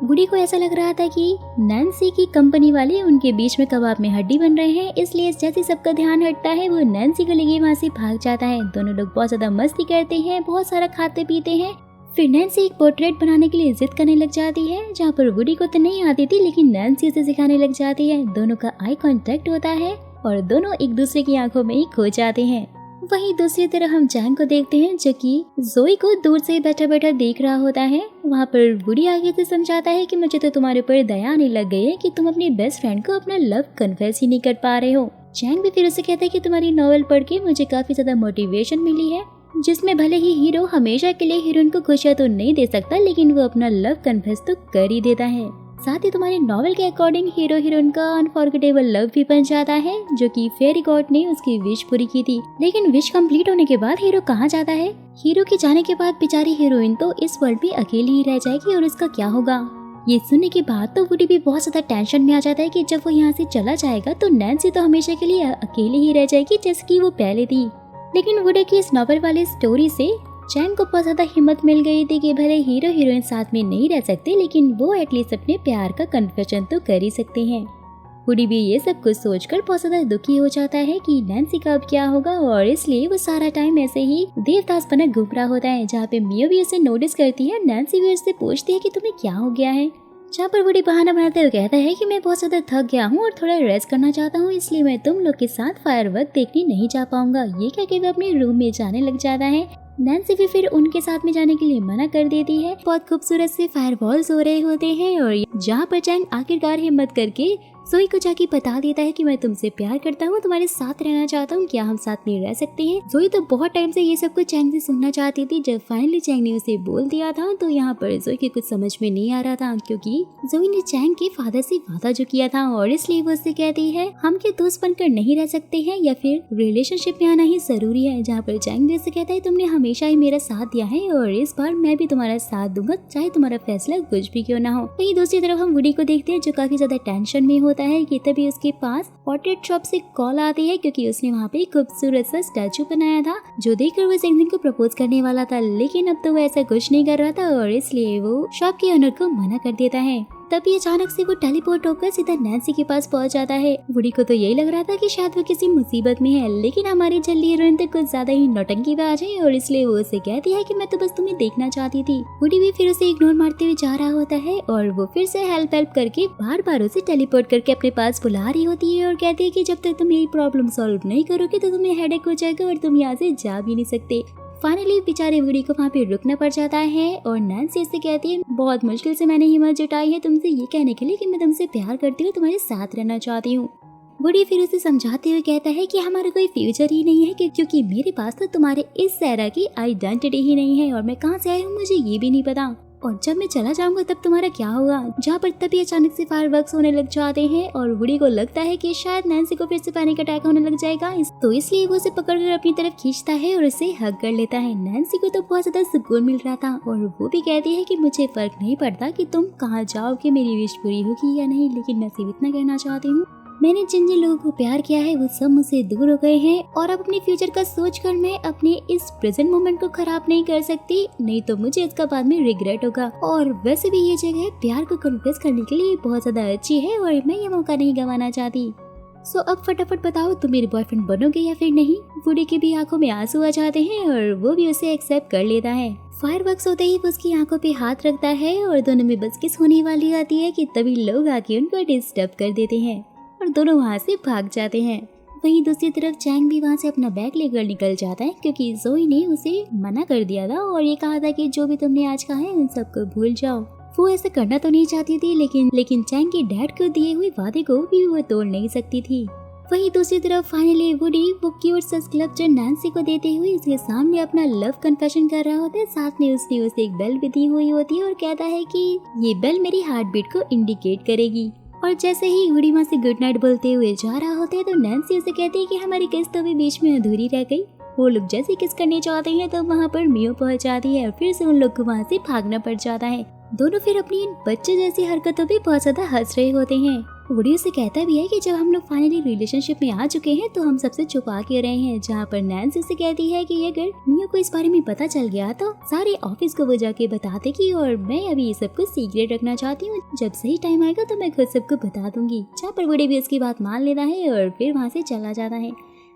वुडी को ऐसा लग रहा था कि नैन्सी की कंपनी वाले उनके बीच में कबाब में हड्डी बन रहे हैं, इसलिए जैसे सबका ध्यान हटता है वो नैन्सी को लेके वहाँ से भाग जाता है। दोनों लोग बहुत ज्यादा मस्ती करते हैं, बहुत सारा खाते पीते हैं। फिर नैन्सी एक पोर्ट्रेट बनाने के लिए जिद करने लग जाती है, जहाँ पर वुडी को तो नहीं आती थी, लेकिन नैन्सी उसे सिखाने लग जाती है। दोनों का आई कांटेक्ट होता है और दोनों एक दूसरे की आंखों में ही खो जाते हैं। वहीं दूसरी तरफ हम चैंग को देखते हैं, जो कि जोई को दूर से बैठा बैठा देख रहा होता है। वहाँ पर वुडी आगे से समझाता है कि मुझे तो तुम्हारे ऊपर दया आने लग गई है कि तुम अपनी बेस्ट फ्रेंड को अपना लव कन्फेस ही नहीं कर पा रहे हो। चैंग भी फिर उसे कहता है कि तुम्हारी नॉवेल पढ़ के मुझे काफी ज्यादा मोटिवेशन मिली है, जिसमें भले ही हीरो हमेशा के लिए हीरोइन को खुशियां तो नहीं दे सकता, लेकिन वो अपना लव कन्फेस तो कर ही देता है। साथ ही तुम्हारे नॉवेल के अकॉर्डिंग हीरो हीरोइन का अनफॉरगेटेबल लव भी बन जाता है, जो कि फेरी गॉड ने उसकी विश पूरी की थी। लेकिन विश कंप्लीट होने के बाद हीरो कहाँ जाता है? हीरो के जाने के बाद बेचारी हीरोइन तो इस वर्ल्ड में अकेली ही रह जाएगी और उसका क्या होगा? ये सुनने के बाद तो वुडी भी बहुत ज्यादा टेंशन में आ जाता है कि जब वो यहाँ से चला जाएगा तो नैन्सी तो हमेशा के लिए अकेली ही रह जाएगी, जैसे कि वो पहले थी। लेकिन वुडी की इस नॉवेल वाली स्टोरी से चैंग को बहुत ज्यादा हिम्मत मिल गई थी कि भले हीरो हीरोइन साथ में नहीं रह सकते, लेकिन वो एटलीस्ट अपने प्यार का कन्फेशन तो कर ही सकते हैं। वुडी भी ये सब कुछ सोचकर बहुत ज्यादा दुखी हो जाता है कि नैन्सी का अब क्या होगा, और इसलिए वो सारा टाइम ऐसे ही देवदास बना घूम रहा होता है। जहाँ पे मियो भी उसे नोटिस करती है, नैन्सी भी उससे पूछती है कि तुम्हें क्या हो गया है। जहाँ पर वुडी बहाना बनाते हुए कहता है कि मैं बहुत ज्यादा थक गया हूँ और थोड़ा रेस्ट करना चाहता हूँ, इसलिए मैं तुम लोग के साथ फायरवर्क देखने नहीं जा पाऊंगा। ये कह के वो अपने रूम में जाने लग जाता है। नैन्सी भी फिर उनके साथ में जाने के लिए मना कर देती है। बहुत खूबसूरत से फायरवॉल्स हो रहे होते हैं और जहाँ पर चैंग आखिरकार हिम्मत करके जोई को जाके बता देता है कि मैं तुमसे प्यार करता हूँ, तुम्हारे साथ रहना चाहता हूँ, क्या हम साथ में रह सकते हैं। जोई तो बहुत टाइम से ये सब कुछ चैंग से सुनना चाहती थी। जब फाइनली चैंग ने उसे बोल दिया था तो यहाँ पर जोई के कुछ समझ में नहीं आ रहा था, क्योंकि जोई ने चैंग के फादर से वादा जो किया था, और इसलिए वो उससे कहती है हम क्या दोस्त बनकर नहीं रह सकते हैं या फिर रिलेशनशिप में आना ही जरूरी है। जहाँ पर चैंग भी उससे कहता है तुमने हमेशा ही मेरा साथ दिया है और इस बार मैं भी तुम्हारा साथ दूंगा, चाहे तुम्हारा फैसला कुछ भी क्यों ना हो। वहीं दूसरी तरफ हम वुडी को देखते हैं जो काफी ज्यादा टेंशन में होता है कि तभी उसके पास पोर्ट्रेट शॉप से कॉल आती है, क्योंकि उसने वहाँ पे एक खूबसूरत सा स्टैचू बनाया था जो देखकर वो जैंगजिन को प्रपोज करने वाला था। लेकिन अब तो वो ऐसा कुछ नहीं कर रहा था और इसलिए वो शॉप के ओनर को मना कर देता है। तभी अचानक से वो टेलीपोर्ट होकर सीधा नैन्सी के पास पहुंच जाता है। वुडी को तो यही लग रहा था कि शायद वो किसी मुसीबत में है, लेकिन हमारी जल्दी हीरोइन तो कुछ ज्यादा ही नौटंकीबाज है और इसलिए वो उसे कहती है कि मैं तो बस तुम्हें देखना चाहती थी। वुडी भी फिर उसे इग्नोर मारते हुए जा रहा होता है और वो फिर से हेल्प करके बार बार उसे टेलीपोर्ट करके अपने पास बुला रही होती है और कहती है कि जब तक तुम यही प्रॉब्लम सॉल्व नहीं करोगे तो तुम्हें हेडेक हो जाएगा और तुम यहाँ से जा भी नहीं सकते। फाइनली बेचारे वुडी को वहाँ पे रुकना पड़ जाता है और नैन्सी से कहती है बहुत मुश्किल से मैंने हिम्मत जुटाई है तुमसे ये कहने के लिए कि मैं तुमसे प्यार करती हूँ, तुम्हारे साथ रहना चाहती हूँ। वुडी फिर उसे समझाते हुए कहता है कि हमारा कोई फ्यूचर ही नहीं है, क्योंकि मेरे पास तो तुम्हारे इस सहरा की आइडेंटिटी ही नहीं है और मैं कहाँ से आई हूँ मुझे ये भी नहीं पता, और जब मैं चला जाऊंगा तब तुम्हारा क्या होगा। जहाँ पर तभी अचानक से फायरवर्क्स होने लग जाते हैं और वुडी को लगता है कि शायद नैन्सी को फिर से पैनिक अटैक होने लग जाएगा, तो इसलिए वो उसे पकड़कर अपनी तरफ खींचता है और उसे हग कर लेता है। नैन्सी को तो बहुत ज्यादा सुकून मिल रहा था और वो भी कहती है कि मुझे फर्क नहीं पड़ता कि तुम कहाँ जाओगे, मेरी विश पूरी होगी या नहीं, लेकिन मैं सिर्फ इतना कहना चाहती हूँ मैंने जिन जिन लोगों को प्यार किया है वो सब मुझसे दूर हो गए हैं और अब अपने फ्यूचर का सोचकर मैं अपने इस प्रेजेंट मोमेंट को खराब नहीं कर सकती, नहीं तो मुझे इसका बाद में रिग्रेट होगा। और वैसे भी ये जगह प्यार को कन्फेस करने के लिए बहुत ज्यादा अच्छी है और मैं ये मौका नहीं गंवाना चाहती। सो अब फटाफट बताओ तुम मेरे बॉयफ्रेंड बनोगे या फिर नहीं। वुडी की भी आंखों में आंसू आ जाते हैं और वो भी उसे एक्सेप्ट कर लेता है। फायरवर्क्स होते ही वो उसकी आंखों पे हाथ रखता है और दोनों में बस किस होने वाली आती है कि तभी लोग आके उनको डिस्टर्ब कर देते हैं और दोनों वहाँ से भाग जाते हैं। वहीं दूसरी तरफ चैंग भी वहाँ से अपना बैग लेकर निकल जाता है क्योंकि जोई ने उसे मना कर दिया था और ये कहा था कि जो भी तुमने आज कहा है उन सबको भूल जाओ। वो ऐसा करना तो नहीं चाहती थी लेकिन चैंग के डैड को दिए हुए वादे को भी वो तोड़ नहीं सकती थी। वहीं दूसरी तरफ फाइनली वुडी वो क्यूट सा स्कल्पचर नैन्सी को देते हुए उसके सामने अपना लव कन्फेशन कर रहा होता है। साथ में उसने उसे एक बेल भी दी हुई होती है और कहता है कि ये बेल मेरी हार्ट बीट को इंडिकेट करेगी। और जैसे ही वुडी वहाँ से गुड नाइट बोलते हुए जा रहा होता है तो नैन्सी उसे कहती है कि हमारी किस तो भी बीच में अधूरी रह गई। वो लोग जैसे किस करने चाहते हैं तो वहाँ पर मियो पहुँच जाती है और फिर से उन लोग को वहाँ से भागना पड़ जाता है। दोनों फिर अपनी इन बच्चे जैसी हरकतों पे बहुत ज्यादा हंस रहे होते हैं। वुडी उसे कहता भी है कि जब हम लोग फाइनली रिलेशनशिप में आ चुके हैं तो हम सबसे छुपा के रहे हैं। जहाँ पर नैन्सी से कहती है कि अगर मियो को इस बारे में पता चल गया तो सारे ऑफिस को वो जाके बता देगी और मैं अभी ये सब कुछ सीक्रेट रखना चाहती हूँ। जब सही टाइम आएगा तो मैं खुद सबको बता दूंगी। जहाँ पर वुडी भी उसकी बात मान लेता है और फिर वहाँ से चला जाता है।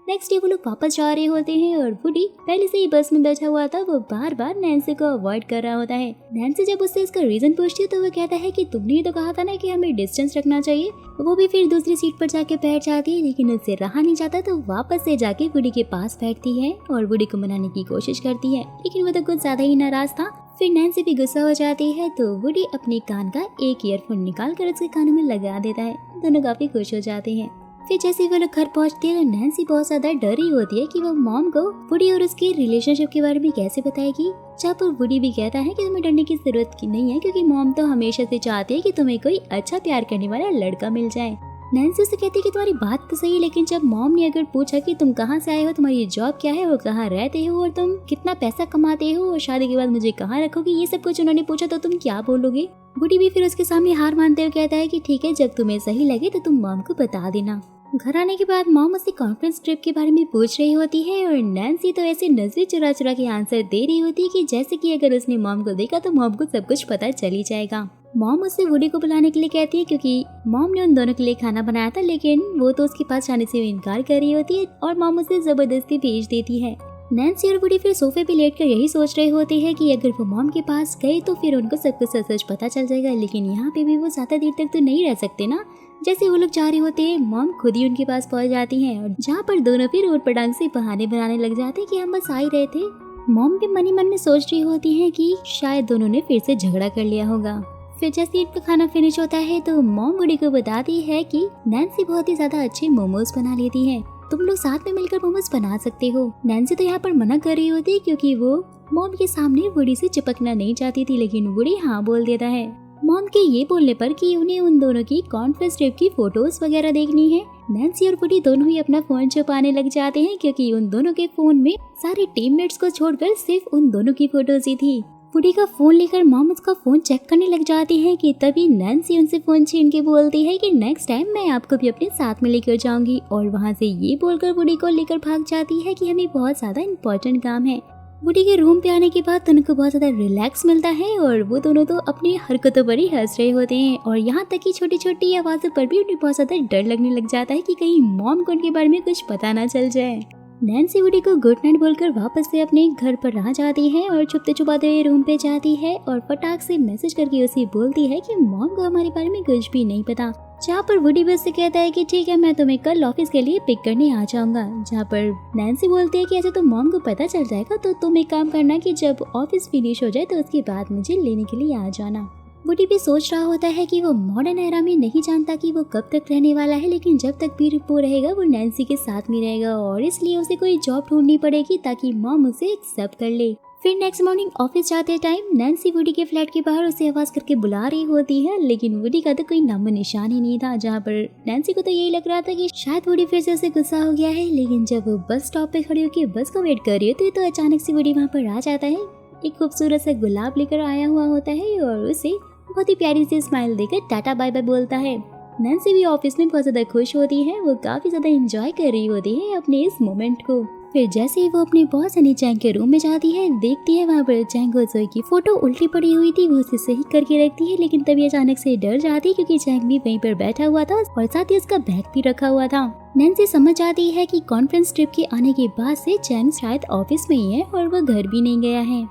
नेक्स्ट डे वो लोग वापस जा रहे होते हैं और वुडी पहले से ही बस में बैठा हुआ था। वो बार बार नैन्सी को अवॉइड कर रहा होता है। नैन्सी जब उससे इसका रीजन पूछती है तो वो कहता है कि तुमने ही तो कहा था ना कि हमें डिस्टेंस रखना चाहिए। वो भी फिर दूसरी सीट पर जाके बैठ जाती है लेकिन उससे रहा नहीं जाता तो वापस से जाके वुडी के पास बैठती है और वुडी को मनाने की कोशिश करती है लेकिन वो तो कुछ ज्यादा ही नाराज था। फिर नैन्सी भी गुस्सा हो जाती है तो वुडी अपने कान का एक ईयरफोन निकाल कर उसके कानों में लगा देता है। दोनों काफी खुश हो जाते हैं। फिर जैसे वो लोग घर पहुंचते हैं तो नैन्सी बहुत ज्यादा डर रही होती है कि वो मॉम को वुडी और उसके रिलेशनशिप के बारे में कैसे बताएगी। जहाँ पर वुडी भी कहता है कि तुम्हें डरने की जरूरत की नहीं है क्योंकि मॉम तो हमेशा से चाहती है कि तुम्हें कोई अच्छा प्यार करने वाला लड़का मिल जाए। नैन्सी उसे कहती है कि तुम्हारी बात तो सही, लेकिन जब मॉम ने अगर पूछा कि तुम कहाँ से आए हो, तुम्हारी जॉब क्या है और कहाँ रहते हो और तुम कितना पैसा कमाते हो और शादी के बाद मुझे कहाँ रखोगे, ये सब कुछ उन्होंने पूछा तो तुम क्या बोलोगे। वुडी भी फिर उसके सामने हार मानते हुए कहता है कि ठीक है, जब तुम्हें सही लगे तो तुम मॉम को बता देना। घर आने के बाद मॉम उससे कॉन्फ्रेंस ट्रिप के बारे में पूछ रही होती है और नैन्सी तो ऐसे नजरें चुरा चुरा के आंसर दे रही होती है कि जैसे कि अगर उसने मॉम को देखा तो मॉम को सब कुछ पता चल ही जाएगा। मॉम उससे वुडी को बुलाने के लिए कहती है क्योंकि मॉम ने उन दोनों के लिए खाना बनाया था, लेकिन वो तो उसके पास जाने से इनकार कर रही होती है और मॉम उसे जबरदस्ती भेज देती है। नैन्सी और वुडी फिर सोफे पे लेटकर यही सोच रहे होते हैं कि अगर वो मॉम के पास गए तो फिर उनको सब कुछ सच पता चल जाएगा, लेकिन यहाँ पे भी वो ज्यादा देर तक तो नहीं रह सकते ना। जैसे वो लोग जा रहे होते हैं मॉम खुद ही उनके पास पहुंच जाती हैं और जहाँ पर दोनों फिर ऊट पटांग से बहाने बनाने लग जाते हैं कि हम बस आ ही रहे थे। मॉम भी मन ही मन में सोच रही होती है कि शायद दोनों ने फिर से झगड़ा कर लिया होगा। फिर जैसे इनका खाना फिनिश होता है तो मॉम वुडी को बताती है कि नैन्सी बहुत ही ज्यादा अच्छे मोमोज बना लेती है, तुम लोग साथ में मिलकर मोमोज बना सकते हो। नैन्सी तो यहाँ पर मना कर रही होती है क्योंकि वो मॉम के सामने वुडी से चिपकना नहीं चाहती थी, लेकिन वुडी हाँ बोल देता है। मॉम के ये बोलने पर कि उन्हें उन दोनों की कॉन्फ्रेंस ट्रिप की फोटोज वगैरह देखनी है। नैन्सी और वुडी दोनों ही अपना फोन छुपाने लग जाते हैं क्योंकि उन दोनों के फोन में सारे टीममेट्स को छोड़कर सिर्फ उन दोनों की फोटोज ही थी। वुडी का फोन लेकर मॉम उसका फोन चेक करने लग जाती है कि तभी नैन्सी उनसे फोन छीन के बोलती है कि नेक्स्ट टाइम मैं आपको भी अपने साथ में लेकर जाऊंगी, और वहाँ से ये बोलकर वुडी को लेकर भाग जाती है कि हमें बहुत ज्यादा इम्पोर्टेंट काम है। वुडी के रूम पे आने के बाद दोनों को बहुत ज्यादा रिलैक्स मिलता है और वो दोनों तो अपनी हरकतों पर ही हंस रहे होते हैं और यहाँ तक कि छोटी छोटी आवाजों पर भी उन्हें बहुत ज्यादा डर लगने लग जाता है कि कहीं मॉम को उनके बारे में कुछ पता ना चल जाए। नैन्सी वुडी को गुड नाइट बोलकर वापस से अपने घर पर आ जाती है और छुपते छुपाते रूम पे जाती है और फटाक से मैसेज करके उसे बोलती है कि मॉम को हमारे बारे में कुछ भी नहीं पता। जहाँ पर वुडी बस से कहता है कि ठीक है, मैं तुम्हें कल ऑफिस के लिए पिक करने आ जाऊंगा। जहाँ पर नैन्सी बोलती है कि ऐसे तो मॉम को पता चल जाएगा, तो तुम एक काम करना कि जब ऑफिस फिनिश हो जाए तो उसके बाद मुझे लेने के लिए आ जाना। वुडी भी सोच रहा होता है कि वो मॉडर्न एरा में नहीं जानता कि वो कब तक रहने वाला है, लेकिन जब तक भी वो रहेगा वो नैन्सी के साथ में रहेगा और इसलिए उसे कोई जॉब ढूंढनी पड़ेगी ताकि मॉम उसे एक्सेप्ट कर ले। फिर नेक्स्ट मॉर्निंग ऑफिस जाते टाइम नैन्सी वुडी के फ्लैट के बाहर उसे आवाज करके बुला रही होती है, लेकिन वुडी का तो कोई नामो निशान ही नहीं था। जहाँ पर नैन्सी को तो यही लग रहा था कि शायद वुडी फिर से उसे गुस्सा हो गया है, लेकिन जब वो बस स्टॉप पे खड़ी होकर बस को वेट कर रही होती है तो अचानक से वुडी वहाँ पर आ जाता है। एक खूबसूरत सा गुलाब लेकर आया हुआ होता है और उसे बहुत ही प्यारी सी स्माइल देकर टाटा बाय बाय बोलता है। नैन्सी भी ऑफिस में बहुत ज्यादा खुश होती है, वो काफी ज्यादा एंजॉय कर रही होती है अपने इस मोमेंट को। फिर जैसे ही वो अपने बॉस यानी चैंग के रूम में जाती है, देखती है वहाँ पर चैंग और जोई की फोटो उल्टी पड़ी हुई थी, वो उसे सही करके रखती है, लेकिन तभी अचानक से डर जाती है क्योंकि चैंग भी वहीं पर बैठा हुआ था और साथ ही उसका बैग भी रखा हुआ था। नैन्सी समझ आती है कि कॉन्फ्रेंस ट्रिप के आने के बाद से चैंग शायद ऑफिस में ही है और वो घर भी नहीं गया है।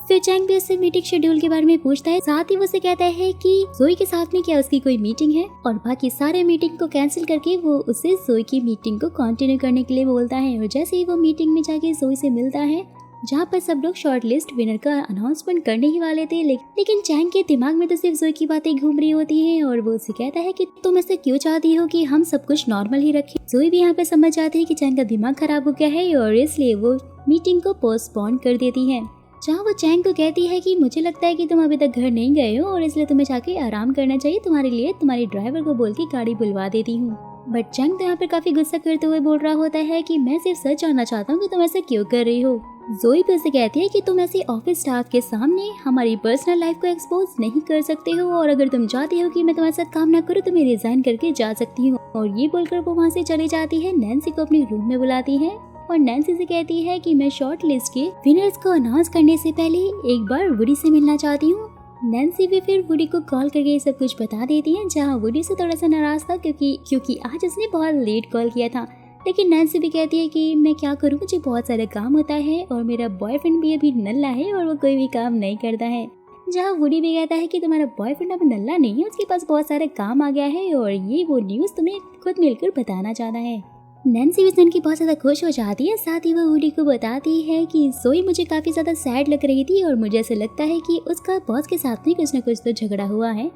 फिर चैंग भी उससे मीटिंग शेड्यूल के बारे में पूछता है, साथ ही वो उसे कहता है कि जोई के साथ में क्या उसकी कोई मीटिंग है, और बाकी सारे मीटिंग को कैंसिल करके वो उसे जोई की मीटिंग को कंटिन्यू करने के लिए बोलता है। और जैसे ही वो मीटिंग में जाके जोई से मिलता है, जहाँ पर सब लोग शॉर्ट लिस्ट विनर का अनाउंसमेंट करने ही वाले थे, लेकिन चैंग के दिमाग में तो सिर्फ जोई की बातें घूम रही होती हैं और वो उसे कहता है कि तुम ऐसे क्यों चाहती हो कि हम सब कुछ नॉर्मल ही रखें। जोई भी यहाँ पे समझ जाती है कि चैंग का दिमाग खराब हो गया है और इसलिए वो मीटिंग को पोस्टपोन कर देती है। जहाँ वो चैंग को कहती है कि मुझे लगता है कि तुम अभी तक घर नहीं गए हो और इसलिए तुम्हें जाके आराम करना चाहिए, तुम्हारे लिए तुम्हारे ड्राइवर को बोल के गाड़ी बुलवा देती हूँ। बट चैंग तो यहाँ पे काफी गुस्सा करते हुए बोल रहा होता है कि मैं सिर्फ सच जानना चाहता हूँ कि तुम ऐसा क्यों कर रही हो। जोई भी उसे कहती है कि तुम ऐसे ऑफिस स्टाफ के सामने हमारी पर्सनल लाइफ को एक्सपोज नहीं कर सकते हो, और अगर तुम चाहती हो कि मैं तुम्हारे साथ काम ना करूँ तो मैं रिजाइन करके जा सकती हूँ। और ये बोलकर वो वहाँ से चली जाती है। नैन्सी को अपने रूम में बुलाती है और नैन्सी से कहती है कि मैं शॉर्ट लिस्ट के विनर्स को अनाउंस करने से पहले एक बार वुडी से मिलना चाहती हूँ। नैन्सी भी फिर वुडी को कॉल करके ये सब कुछ बता देती है, जहाँ वुडी से थोड़ा सा नाराज था क्योंकि आज उसने बहुत लेट कॉल किया था। लेकिन नैन्सी भी कहती है कि मैं क्या करूँ, मुझे बहुत सारा काम होता है और मेरा बॉयफ्रेंड भी अभी नल्ला है और वो कोई भी काम नहीं करता है। जहाँ वुडी भी कहता है कि तुम्हारा बॉयफ्रेंड अब नल्ला नहीं है, उसके पास बहुत सारे काम आ गया है और ये वो न्यूज़ तुम्हें खुद मिलकर बताना चाहता है। नैन्सी भी सुन के बहुत ज्यादा खुश हो जाती है। साथ ही वो वुडी को बताती है कि जोई मुझे काफी ज्यादा सैड लग रही थी और मुझे ऐसा लगता है कि उसका बॉस के साथ में कुछ न कुछ तो झगड़ा हुआ है,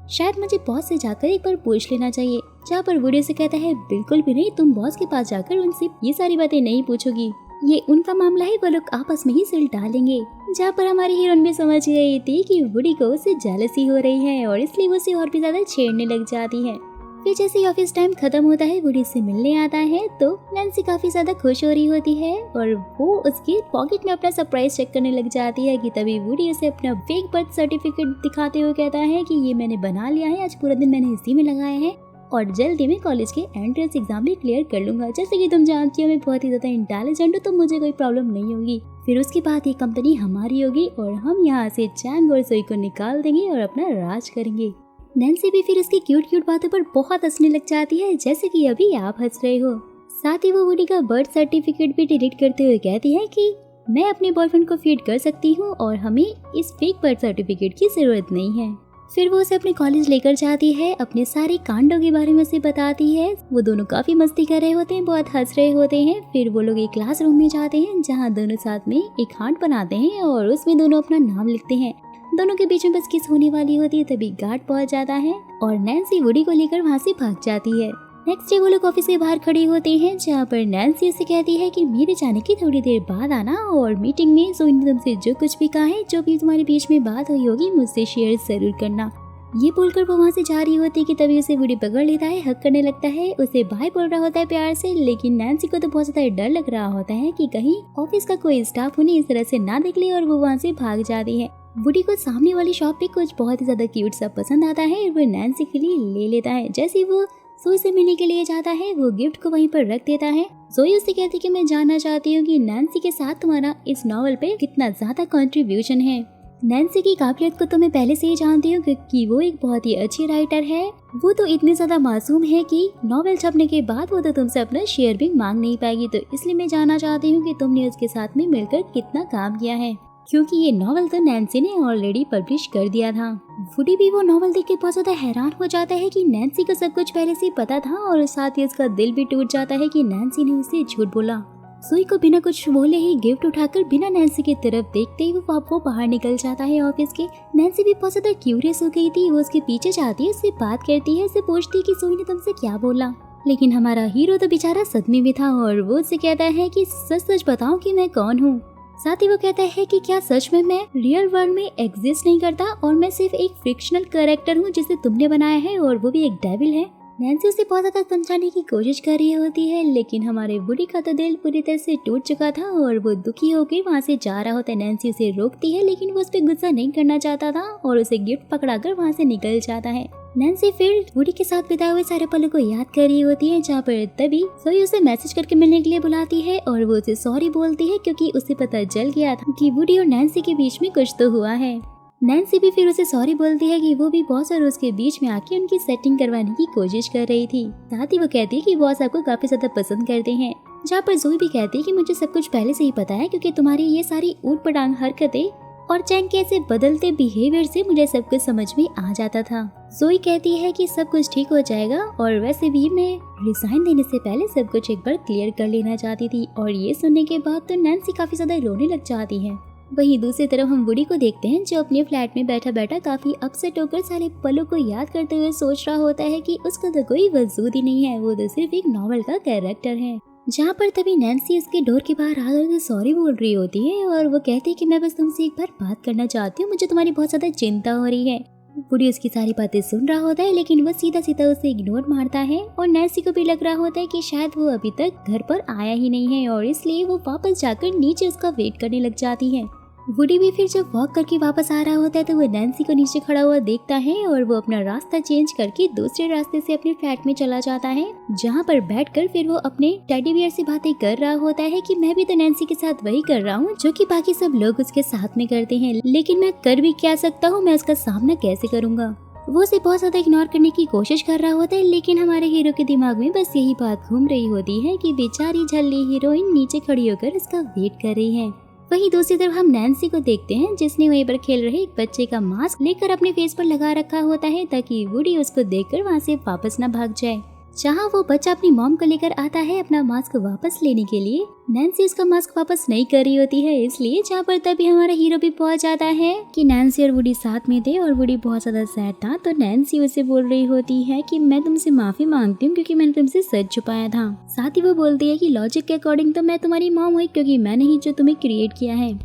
शायद मुझे बॉस से जाकर एक बार पूछ लेना चाहिए। जहाँ पर वुडी से कहता है बिल्कुल भी नहीं, तुम बॉस के पास जाकर उनसे ये सारी बातें नहीं पूछोगी, ये उनका मामला है, वो लोग आपस में ही सुलझ डालेंगे। जहाँ पर हमारी हीरोइन भी समझ गई थी कि वुडी को उससे जेलसी हो रही है और इसलिए वो उसे और भी ज्यादा छेड़ने लग जाती है। फिर जैसे ही ऑफिस टाइम खत्म होता है, वुडी से मिलने आता है तो नैन्सी काफी ज्यादा खुश हो रही होती है और वो उसके पॉकेट में अपना सरप्राइज चेक करने लग जाती है कि तभी वुडी उसे अपना फेक बर्थ सर्टिफिकेट दिखाते हुए कहता है कि ये मैंने बना लिया है, आज पूरा दिन मैंने इसी में लगाया है और जल्दी में कॉलेज के एंट्रेंस एग्जाम भी क्लियर कर लूंगा। जैसे कि तुम जानती हो मैं बहुत ही ज्यादा इंटेलिजेंट हूँ, तो मुझे कोई प्रॉब्लम नहीं होगी। फिर उसके बाद ये कंपनी हमारी होगी और हम यहाँ से चैंग और जोई को निकाल देंगे और अपना राज करेंगे। नैन्सी भी फिर उसकी क्यूट बातों पर बहुत हंसने लग जाती है, जैसे कि अभी आप हंस रहे हो। साथ ही वो वुडी का बर्थ सर्टिफिकेट भी डिलीट करते हुए कहती है कि मैं अपने बॉयफ्रेंड को फीड कर सकती हूँ और हमें इस फेक बर्थ सर्टिफिकेट की जरूरत नहीं है। फिर वो उसे अपने कॉलेज लेकर जाती है, अपने सारे कांडों के बारे में उसे बताती है। वो दोनों काफी मस्ती कर रहे होते हैं, बहुत हंस रहे होते हैं। फिर वो लोग एक क्लासरूम में जाते हैं जहाँ दोनों साथ में एक हार्ट बनाते हैं और उसमें दोनों अपना नाम लिखते हैं। दोनों के बीच में बस किस होने वाली होती है, तभी गार्ड पहुंच जाता है और नैन्सी वुडी को लेकर वहाँ से भाग जाती है। नेक्स्ट डे वो लोग ऑफिस के बाहर खड़े होते हैं, जहाँ पर नैन्सी उसे कहती है कि मेरे जाने की थोड़ी देर बाद आना और मीटिंग में जोई ने तुमसे जो कुछ भी कहा है, जो भी तुम्हारे बीच में बात हुई होगी, मुझसे शेयर जरूर करना। ये बोलकर वो वहाँ से जा रही होती है कि तभी उसे वुडी पकड़ लेता है, हक करने लगता है, उसे बाय बोल रहा होता है प्यार से। लेकिन नैन्सी को तो बहुत ज्यादा डर लग रहा होता है कि कहीं ऑफिस का कोई स्टाफ उन्हें इस तरह से ना देख ले और वो वहाँ से भाग जाती है। वुडी को सामने वाली शॉप पे कुछ बहुत ही ज्यादा क्यूट सा पसंद आता है और वो नैन्सी के लिए ले लेता है। जैसे वो जोई से मिलने के लिए जाता है, वो गिफ्ट को वहीं पर रख देता है। जोई उससे कहती है कि मैं जानना चाहती हूँ कि नैन्सी के साथ तुम्हारा इस नॉवल पे कितना ज्यादा कंट्रीब्यूशन है। नैन्सी की काबिलियत को तो मैं पहले से ही जानती हूँ क्योंकि वो एक बहुत ही अच्छी राइटर है। वो तो इतनी ज्यादा मासूम है कि नॉवेल छपने के बाद वो तो तुमसे अपना शेयर भी मांग नहीं पाएगी, तो इसलिए मैं जानना चाहती हूँ कि तुमने उसके साथ में मिलकर कितना काम किया है, क्योंकि ये नॉवल तो नैन्सी ने ऑलरेडी पब्लिश कर दिया था। वुडी भी वो नॉवल देख के बहुत ज्यादा हैरान हो जाता है कि नैन्सी को सब कुछ पहले से पता था और साथ ही उसका दिल भी टूट जाता है कि नैन्सी ने उसे झूठ बोला। जोई को बिना कुछ बोले ही गिफ्ट उठाकर बिना नैन्सी की तरफ देखते ही वो बाहर निकल जाता है ऑफिस के। नैन्सी भी बहुत ज्यादा क्यूरियस हो गई थी, वो उसके पीछे जाती है, उससे बात करती है, उससे पूछती है कि जोई ने तुमसे क्या बोला। लेकिन हमारा हीरो तो बेचारा सदमे में था और वो उससे कहता है कि सच सच बताओ कि मैं कौन हूँ। साथ ही वो कहता है कि क्या सच में मैं रियल वर्ल्ड में एग्जिस्ट नहीं करता और मैं सिर्फ एक फिक्शनल कैरेक्टर हूँ जिसे तुमने बनाया है और वो भी एक डेविल है। नैन्सी उसे बहुत ज्यादा समझाने की कोशिश कर रही होती है, लेकिन हमारे वुडी का तो दिल पूरी तरह से टूट चुका था और वो दुखी होकर वहाँ से जा रहा होता है। नैन्सी उसे रोकती है, लेकिन वो उस पर गुस्सा नहीं करना चाहता था और उसे गिफ्ट पकड़ाकर वहाँ से निकल जाता है। नैन्सी फिर वुडी के साथ बिताए हुए सारे पलों को याद कर रही होती है, जहाँ पर तभी जोई उसे मैसेज करके मिलने के लिए बुलाती है और वो उसे सॉरी बोलती है क्योंकि उसे पता चल गया था कि वुडी और नैन्सी के बीच में कुछ तो हुआ है। नैन्सी भी फिर उसे सॉरी बोलती है कि वो भी बॉस और उसके बीच में आके उनकी सेटिंग करवाने की कोशिश कर रही थी। साथ ही वो कहती है कि बॉस आपको काफी ज्यादा पसंद करते हैं, जहाँ पर जोई भी कहती है कि मुझे सब कुछ पहले से ही पता है क्योंकि तुम्हारी ये सारी ऊट पटांग हरकतें और चैंग के ऐसे बदलते बिहेवियर से मुझे सब कुछ समझ में आ जाता था। जोई कहती है कि सब कुछ ठीक हो जाएगा और वैसे भी मैं रिजाइन देने से पहले सब कुछ एक बार क्लियर कर लेना चाहती थी। और ये सुनने के बाद तो नैन्सी काफी ज्यादा रोने लग जाती है। वहीं दूसरी तरफ हम वुडी को देखते हैं, जो अपने फ्लैट में बैठा बैठा काफी अपसेट होकर सारे पलों को याद करते हुए सोच रहा होता है कि उसका तो कोई वजूद ही नहीं है, वो तो सिर्फ एक नॉवल का कैरेक्टर है। जहाँ पर तभी नैन्सी उसके डोर के बाहर आकर उसे सॉरी बोल रही होती है और वो कहती है कि मैं बस तुमसे एक बार बात करना चाहती हूँ, मुझे तुम्हारी बहुत ज्यादा चिंता हो रही है। वुडी उसकी सारी बातें सुन रहा होता है, लेकिन वो सीधा सीधा उसे इग्नोर मारता है और नैन्सी को भी लग रहा होता है कि शायद वो अभी तक घर पर आया ही नहीं है और इसलिए वो वापस जाकर नीचे उसका वेट करने लग जाती है। वुडी भी फिर जब वॉक करके वापस आ रहा होता है तो वो नैन्सी को नीचे खड़ा हुआ देखता है और वो अपना रास्ता चेंज करके दूसरे रास्ते से अपने फ्लैट में चला जाता है, जहाँ पर बैठकर फिर वो अपने टेडी बियर से बातें कर रहा होता है कि मैं भी तो नैन्सी के साथ वही कर रहा हूँ जो कि बाकी सब लोग उसके साथ में करते हैं, लेकिन मैं कर भी क्या सकता हूँ, मैं उसका सामना कैसे करूँगा। वो उसे बहुत ज्यादा इग्नोर करने की कोशिश कर रहा होता है, लेकिन हमारे हीरो के दिमाग में बस यही बात घूम रही होती है कि बेचारी झल्ली हीरोइन नीचे खड़ी होकर इसका वेट कर रही है। वहीं दूसरी तरफ हम नैन्सी को देखते हैं, जिसने वहीं पर खेल रहे एक बच्चे का मास्क लेकर अपने फेस पर लगा रखा होता है ताकि वुडी उसको देखकर वहाँ से वापस न भाग जाए। जहाँ वो बच्चा अपनी मॉम को लेकर आता है अपना मास्क वापस लेने के लिए, नैन्सी उसका मास्क वापस नहीं कर रही होती है, इसलिए जहाँ पर तभी हमारा हीरो भी पहुँच जाता है कि नैन्सी और वुडी साथ में थे और वुडी बहुत ज्यादा सैड था। तो नैन्सी उसे बोल रही होती है कि मैं तुमसे माफी मांगती हूँ क्योंकि मैंने तुमसे सच छुपाया था। साथ ही वो बोलती है कि लॉजिक के अकॉर्डिंग तो मैं तुम्हारी मॉम हुई क्योंकि मैंने ही जो तुम्हें क्रिएट किया है।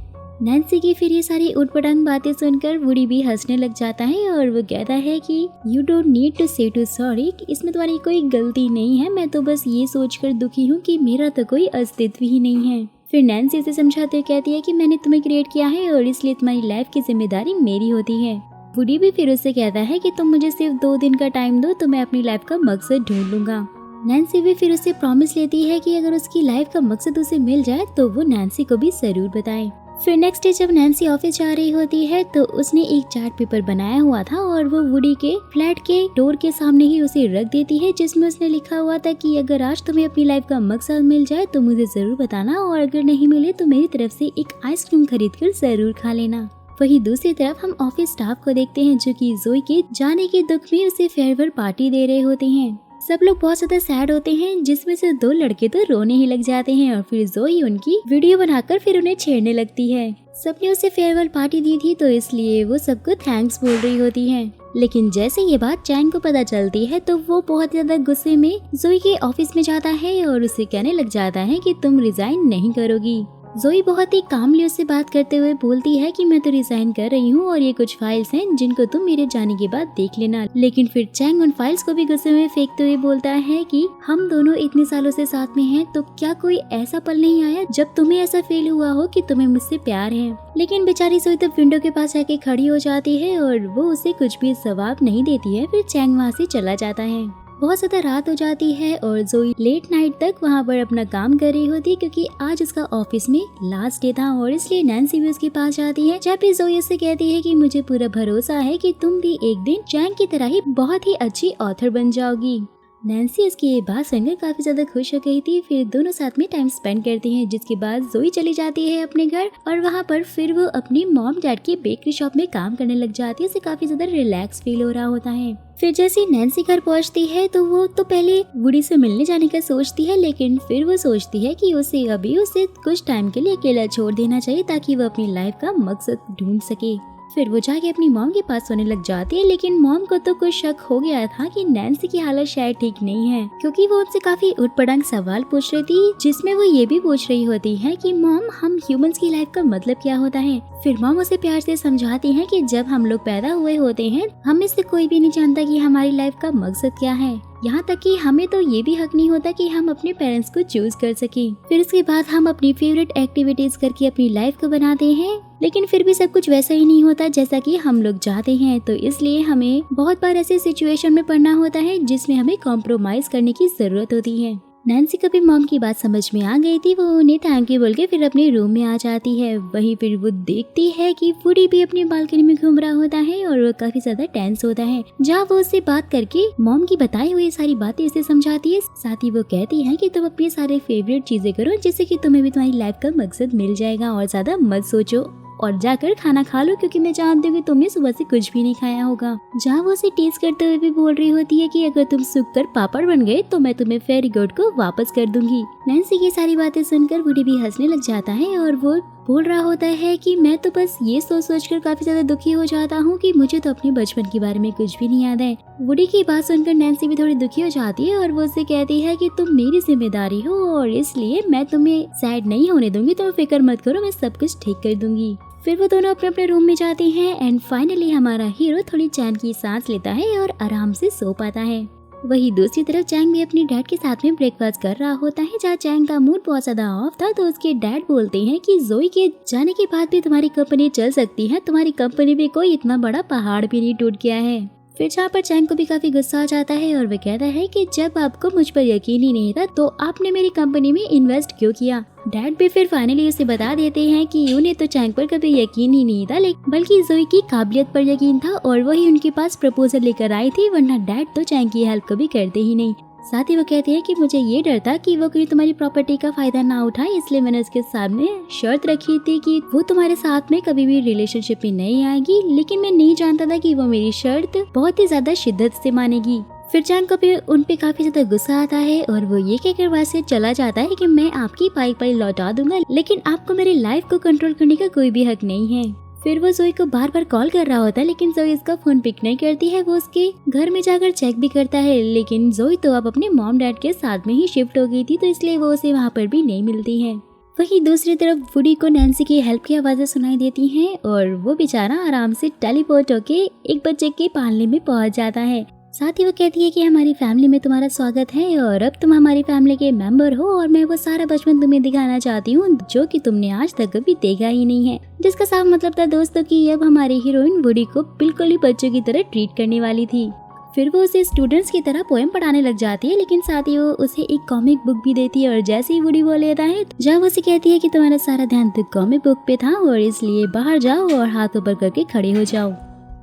नैन्सी की फिर ये सारी उटपटांग बातें सुनकर वुडी भी हंसने लग जाता है और वो कहता है कि यू डोंट नीड टू से टू सॉरी, इसमें तुम्हारी कोई गलती नहीं है, मैं तो बस ये सोचकर दुखी हूँ कि मेरा तो कोई अस्तित्व ही नहीं है। फिर नैन्सी उसे समझाते हुए कहती है कि मैंने तुम्हें क्रिएट किया है और इसलिए तुम्हारी लाइफ की जिम्मेदारी मेरी होती है। वुडी भी फिर उससे कहता है कि तुम मुझे सिर्फ 2 दिन का टाइम दो तो मैं अपनी लाइफ का मकसद ढूंढ लूंगा। नैन्सी भी फिर उससे प्रॉमिस लेती है कि अगर उसकी लाइफ का मकसद उसे मिल जाए तो वो नैन्सी को भी जरूर बताए। फिर नेक्स्ट डे जब नैन्सी ऑफिस जा रही होती है तो उसने एक चार्ट पेपर बनाया हुआ था और वो वुडी के फ्लैट के डोर के सामने ही उसे रख देती है, जिसमें उसने लिखा हुआ था कि अगर आज तुम्हें अपनी लाइफ का मकसद मिल जाए तो मुझे जरूर बताना और अगर नहीं मिले तो मेरी तरफ से एक आइसक्रीम खरीद कर जरूर खा लेना। वहीं दूसरी तरफ हम ऑफिस स्टाफ को देखते हैं, जो कि जोई के जाने के दुख में उसे फेयरवेल पार्टी दे रहे होते हैं। सब लोग बहुत ज्यादा सैड होते हैं, जिसमें से 2 लड़के तो रोने ही लग जाते हैं और फिर जोई उनकी वीडियो बनाकर फिर उन्हें छेड़ने लगती है। सबने उसे फेयरवेल पार्टी दी थी तो इसलिए वो सबको थैंक्स बोल रही होती है, लेकिन जैसे ये बात चैंग को पता चलती है तो वो बहुत ज्यादा गुस्से में जोई के ऑफिस में जाता है और उसे कहने लग जाता है कि तुम रिजाइन नहीं करोगी। जोई बहुत ही कामली उससे बात करते हुए बोलती है कि मैं तो रिजाइन कर रही हूँ और ये कुछ फाइल्स हैं जिनको तुम मेरे जाने के बाद देख लेना। लेकिन फिर चैंग उन फाइल्स को भी गुस्से में फेंकते हुए बोलता है कि हम दोनों इतने सालों से साथ में हैं, तो क्या कोई ऐसा पल नहीं आया जब तुम्हें ऐसा फील हुआ हो कि तुम्हें मुझसे प्यार है। लेकिन बेचारी जोई तब विंडो के पास जाके खड़ी हो जाती है और वो उसे कुछ भी जवाब नहीं देती है। फिर चैंग वहाँ से चला जाता है। बहुत ज्यादा रात हो जाती है और जोई लेट नाइट तक वहाँ पर अपना काम कर रही होती है, क्योंकि आज उसका ऑफिस में लास्ट डे था और इसलिए नैन्सी भी उसके पास जाती है। जब भी जोई उससे कहती है कि मुझे पूरा भरोसा है कि तुम भी एक दिन चैंग की तरह ही बहुत ही अच्छी ऑथर बन जाओगी। नैन्सी उसकी ये बात सुनकर काफी ज्यादा खुश हो गई थी। फिर दोनों साथ में टाइम स्पेंड करते हैं, जिसके बाद जोई चली जाती है अपने घर और वहाँ पर फिर वो अपनी मॉम डैड की बेकरी शॉप में काम करने लग जाती है। उसे काफी ज्यादा रिलैक्स फील हो रहा होता है। फिर जैसे नैन्सी घर पहुँचती है तो वो तो पहले वुडी से मिलने जाने का सोचती है, लेकिन फिर वो सोचती है कि उसे कुछ टाइम के लिए अकेला छोड़ देना चाहिए ताकि वो अपनी लाइफ का मकसद ढूंढ सके। फिर वो जाके अपनी मॉम के पास सोने लग जाती है, लेकिन मॉम को तो कुछ शक हो गया था कि नैन्सी की हालत शायद ठीक नहीं है, क्योंकि वो उनसे काफी उटपटांग सवाल पूछ रही थी, जिसमें वो ये भी पूछ रही होती है कि मॉम, हम ह्यूमंस की लाइफ का मतलब क्या होता है। फिर मॉम उसे प्यार से समझाती है कि जब हम लोग पैदा हुए होते हैं हम में से कोई भी नहीं जानता कि हमारी लाइफ का मकसद क्या है, यहाँ तक कि हमें तो ये भी हक नहीं होता कि हम अपने पेरेंट्स को चूज कर सके। फिर इसके बाद हम अपनी फेवरेट एक्टिविटीज करके अपनी लाइफ को बनाते हैं, लेकिन फिर भी सब कुछ वैसा ही नहीं होता जैसा कि हम लोग चाहते हैं। तो इसलिए हमें बहुत बार ऐसे सिचुएशन में पड़ना होता है जिसमें हमें कॉम्प्रोमाइज करने की जरूरत होती है। नैन्सी को भी मॉम की बात समझ में आ गई थी। वो उन्हें थैंक यू बोल के फिर अपने रूम में आ जाती है। वहीं फिर वो देखती है कि वुडी भी अपनी बालकनी में घूम रहा होता है और वो काफी ज्यादा टेंस होता है, जहाँ वो उससे बात करके मॉम की बताई हुई सारी बातें इसे समझाती है। साथ ही वो कहती है कि तुम अपनी सारे फेवरेट चीजें करो जिससे कि तुम्हें भी तुम्हारी लाइफ का मकसद मिल जाएगा, और ज्यादा मत सोचो और जाकर खाना खा लो, क्योंकि मैं जानती हूँ कि तुमने सुबह से कुछ भी नहीं खाया होगा। जहाँ वो उसे टीज करते हुए भी बोल रही होती है कि अगर तुम सूख कर पापड़ बन गए तो मैं तुम्हें फेरी गोट को वापस कर दूंगी। नैन्सी की सारी बातें सुनकर वुडी भी हंसने लग जाता है और वो बोल रहा होता है कि मैं तो बस ये सोच कर काफी ज्यादा दुखी हो जाता हूँ कि मुझे तो अपने बचपन के बारे में कुछ भी नहीं याद है। वुडी की बात सुनकर नैन्सी भी थोड़ी दुखी हो जाती है और वो उससे कहती है कि तुम मेरी जिम्मेदारी हो और इसलिए मैं तुम्हें सैड नहीं होने दूंगी, तुम फिक्र मत करो, मैं सब कुछ ठीक कर दूंगी। फिर वो दोनों अपने अपने रूम में जाते हैं एंड फाइनली हमारा हीरो थोड़ी चैन की सांस लेता है और आराम से सो पाता है। वही दूसरी तरफ चैंग भी अपने डैड के साथ में ब्रेकफास्ट कर रहा होता है। जहाँ चैंग का मूड बहुत ज्यादा ऑफ था तो उसके डैड बोलते हैं कि जोई के जाने के बाद भी तुम्हारी कंपनी चल सकती है, तुम्हारी कंपनी में कोई इतना बड़ा पहाड़ भी नहीं टूट गया है। फिर जहाँ पर चैंग को भी काफी गुस्सा आ जाता है और वह कहता है कि जब आपको मुझ पर यकीन ही नहीं था तो आपने मेरी कंपनी में इन्वेस्ट क्यों किया। डैड भी फिर फाइनली उसे बता देते हैं कि उन्हें तो चैंग पर कभी यकीन ही नहीं था, बल्कि जोई की काबिलियत पर यकीन था और वही उनके पास प्रपोजल लेकर आई थी, वरना डैड तो चैंग की हेल्प कभी करते ही नहीं। साथ ही वो कहते हैं कि मुझे ये डर था कि वो कहीं तुम्हारी प्रॉपर्टी का फायदा ना उठाए, इसलिए मैंने उसके सामने शर्त रखी थी कि वो तुम्हारे साथ में कभी भी रिलेशनशिप में नहीं आएगी, लेकिन मैं नहीं जानता था कि वो मेरी शर्त बहुत ही ज्यादा शिद्दत से मानेगी। फिर चैंग को भी उन पे काफी ज्यादा गुस्सा आता है और वो ये कहकर वहाँ से चला जाता है कि मैं आपकी पाई लौटा दूंगा, लेकिन आपको मेरी लाइफ को कंट्रोल करने का कोई भी हक नहीं है। फिर वो जोई को बार बार कॉल कर रहा होता है, लेकिन जोई इसका फोन पिक नहीं करती है। वो उसके घर में जाकर चेक भी करता है, लेकिन जोई तो अब अपने मॉम डैड के साथ में ही शिफ्ट हो गई थी, तो इसलिए वो उसे वहाँ पर भी नहीं मिलती है। वहीं दूसरी तरफ वुडी को नैन्सी की हेल्प की आवाजें सुनाई देती हैं और वो बेचारा आराम से टेलीपोर्ट होके एक बच्चे के पालने में पहुंच जाता है। साथ ही वो कहती है कि हमारी फैमिली में तुम्हारा स्वागत है और अब तुम हमारी फैमिली के मेंबर हो और मैं वो सारा बचपन तुम्हें दिखाना चाहती हूँ जो कि तुमने आज तक कभी देखा ही नहीं है। जिसका साफ मतलब था दोस्तों कि अब हमारी हीरोइन वुडी को बिल्कुल ही बच्चों की तरह ट्रीट करने वाली थी। फिर वो उसे स्टूडेंट्स की तरह पोएम पढ़ाने लग जाती है, लेकिन साथ ही वो उसे एक कॉमिक बुक भी देती है और जैसे ही वुडी बोल लेता है जब वो उसे कहती है कि तुम्हारा सारा ध्यान तो कॉमिक बुक पे था और इसलिए बाहर जाओ और हाथ ऊपर करके खड़े हो जाओ।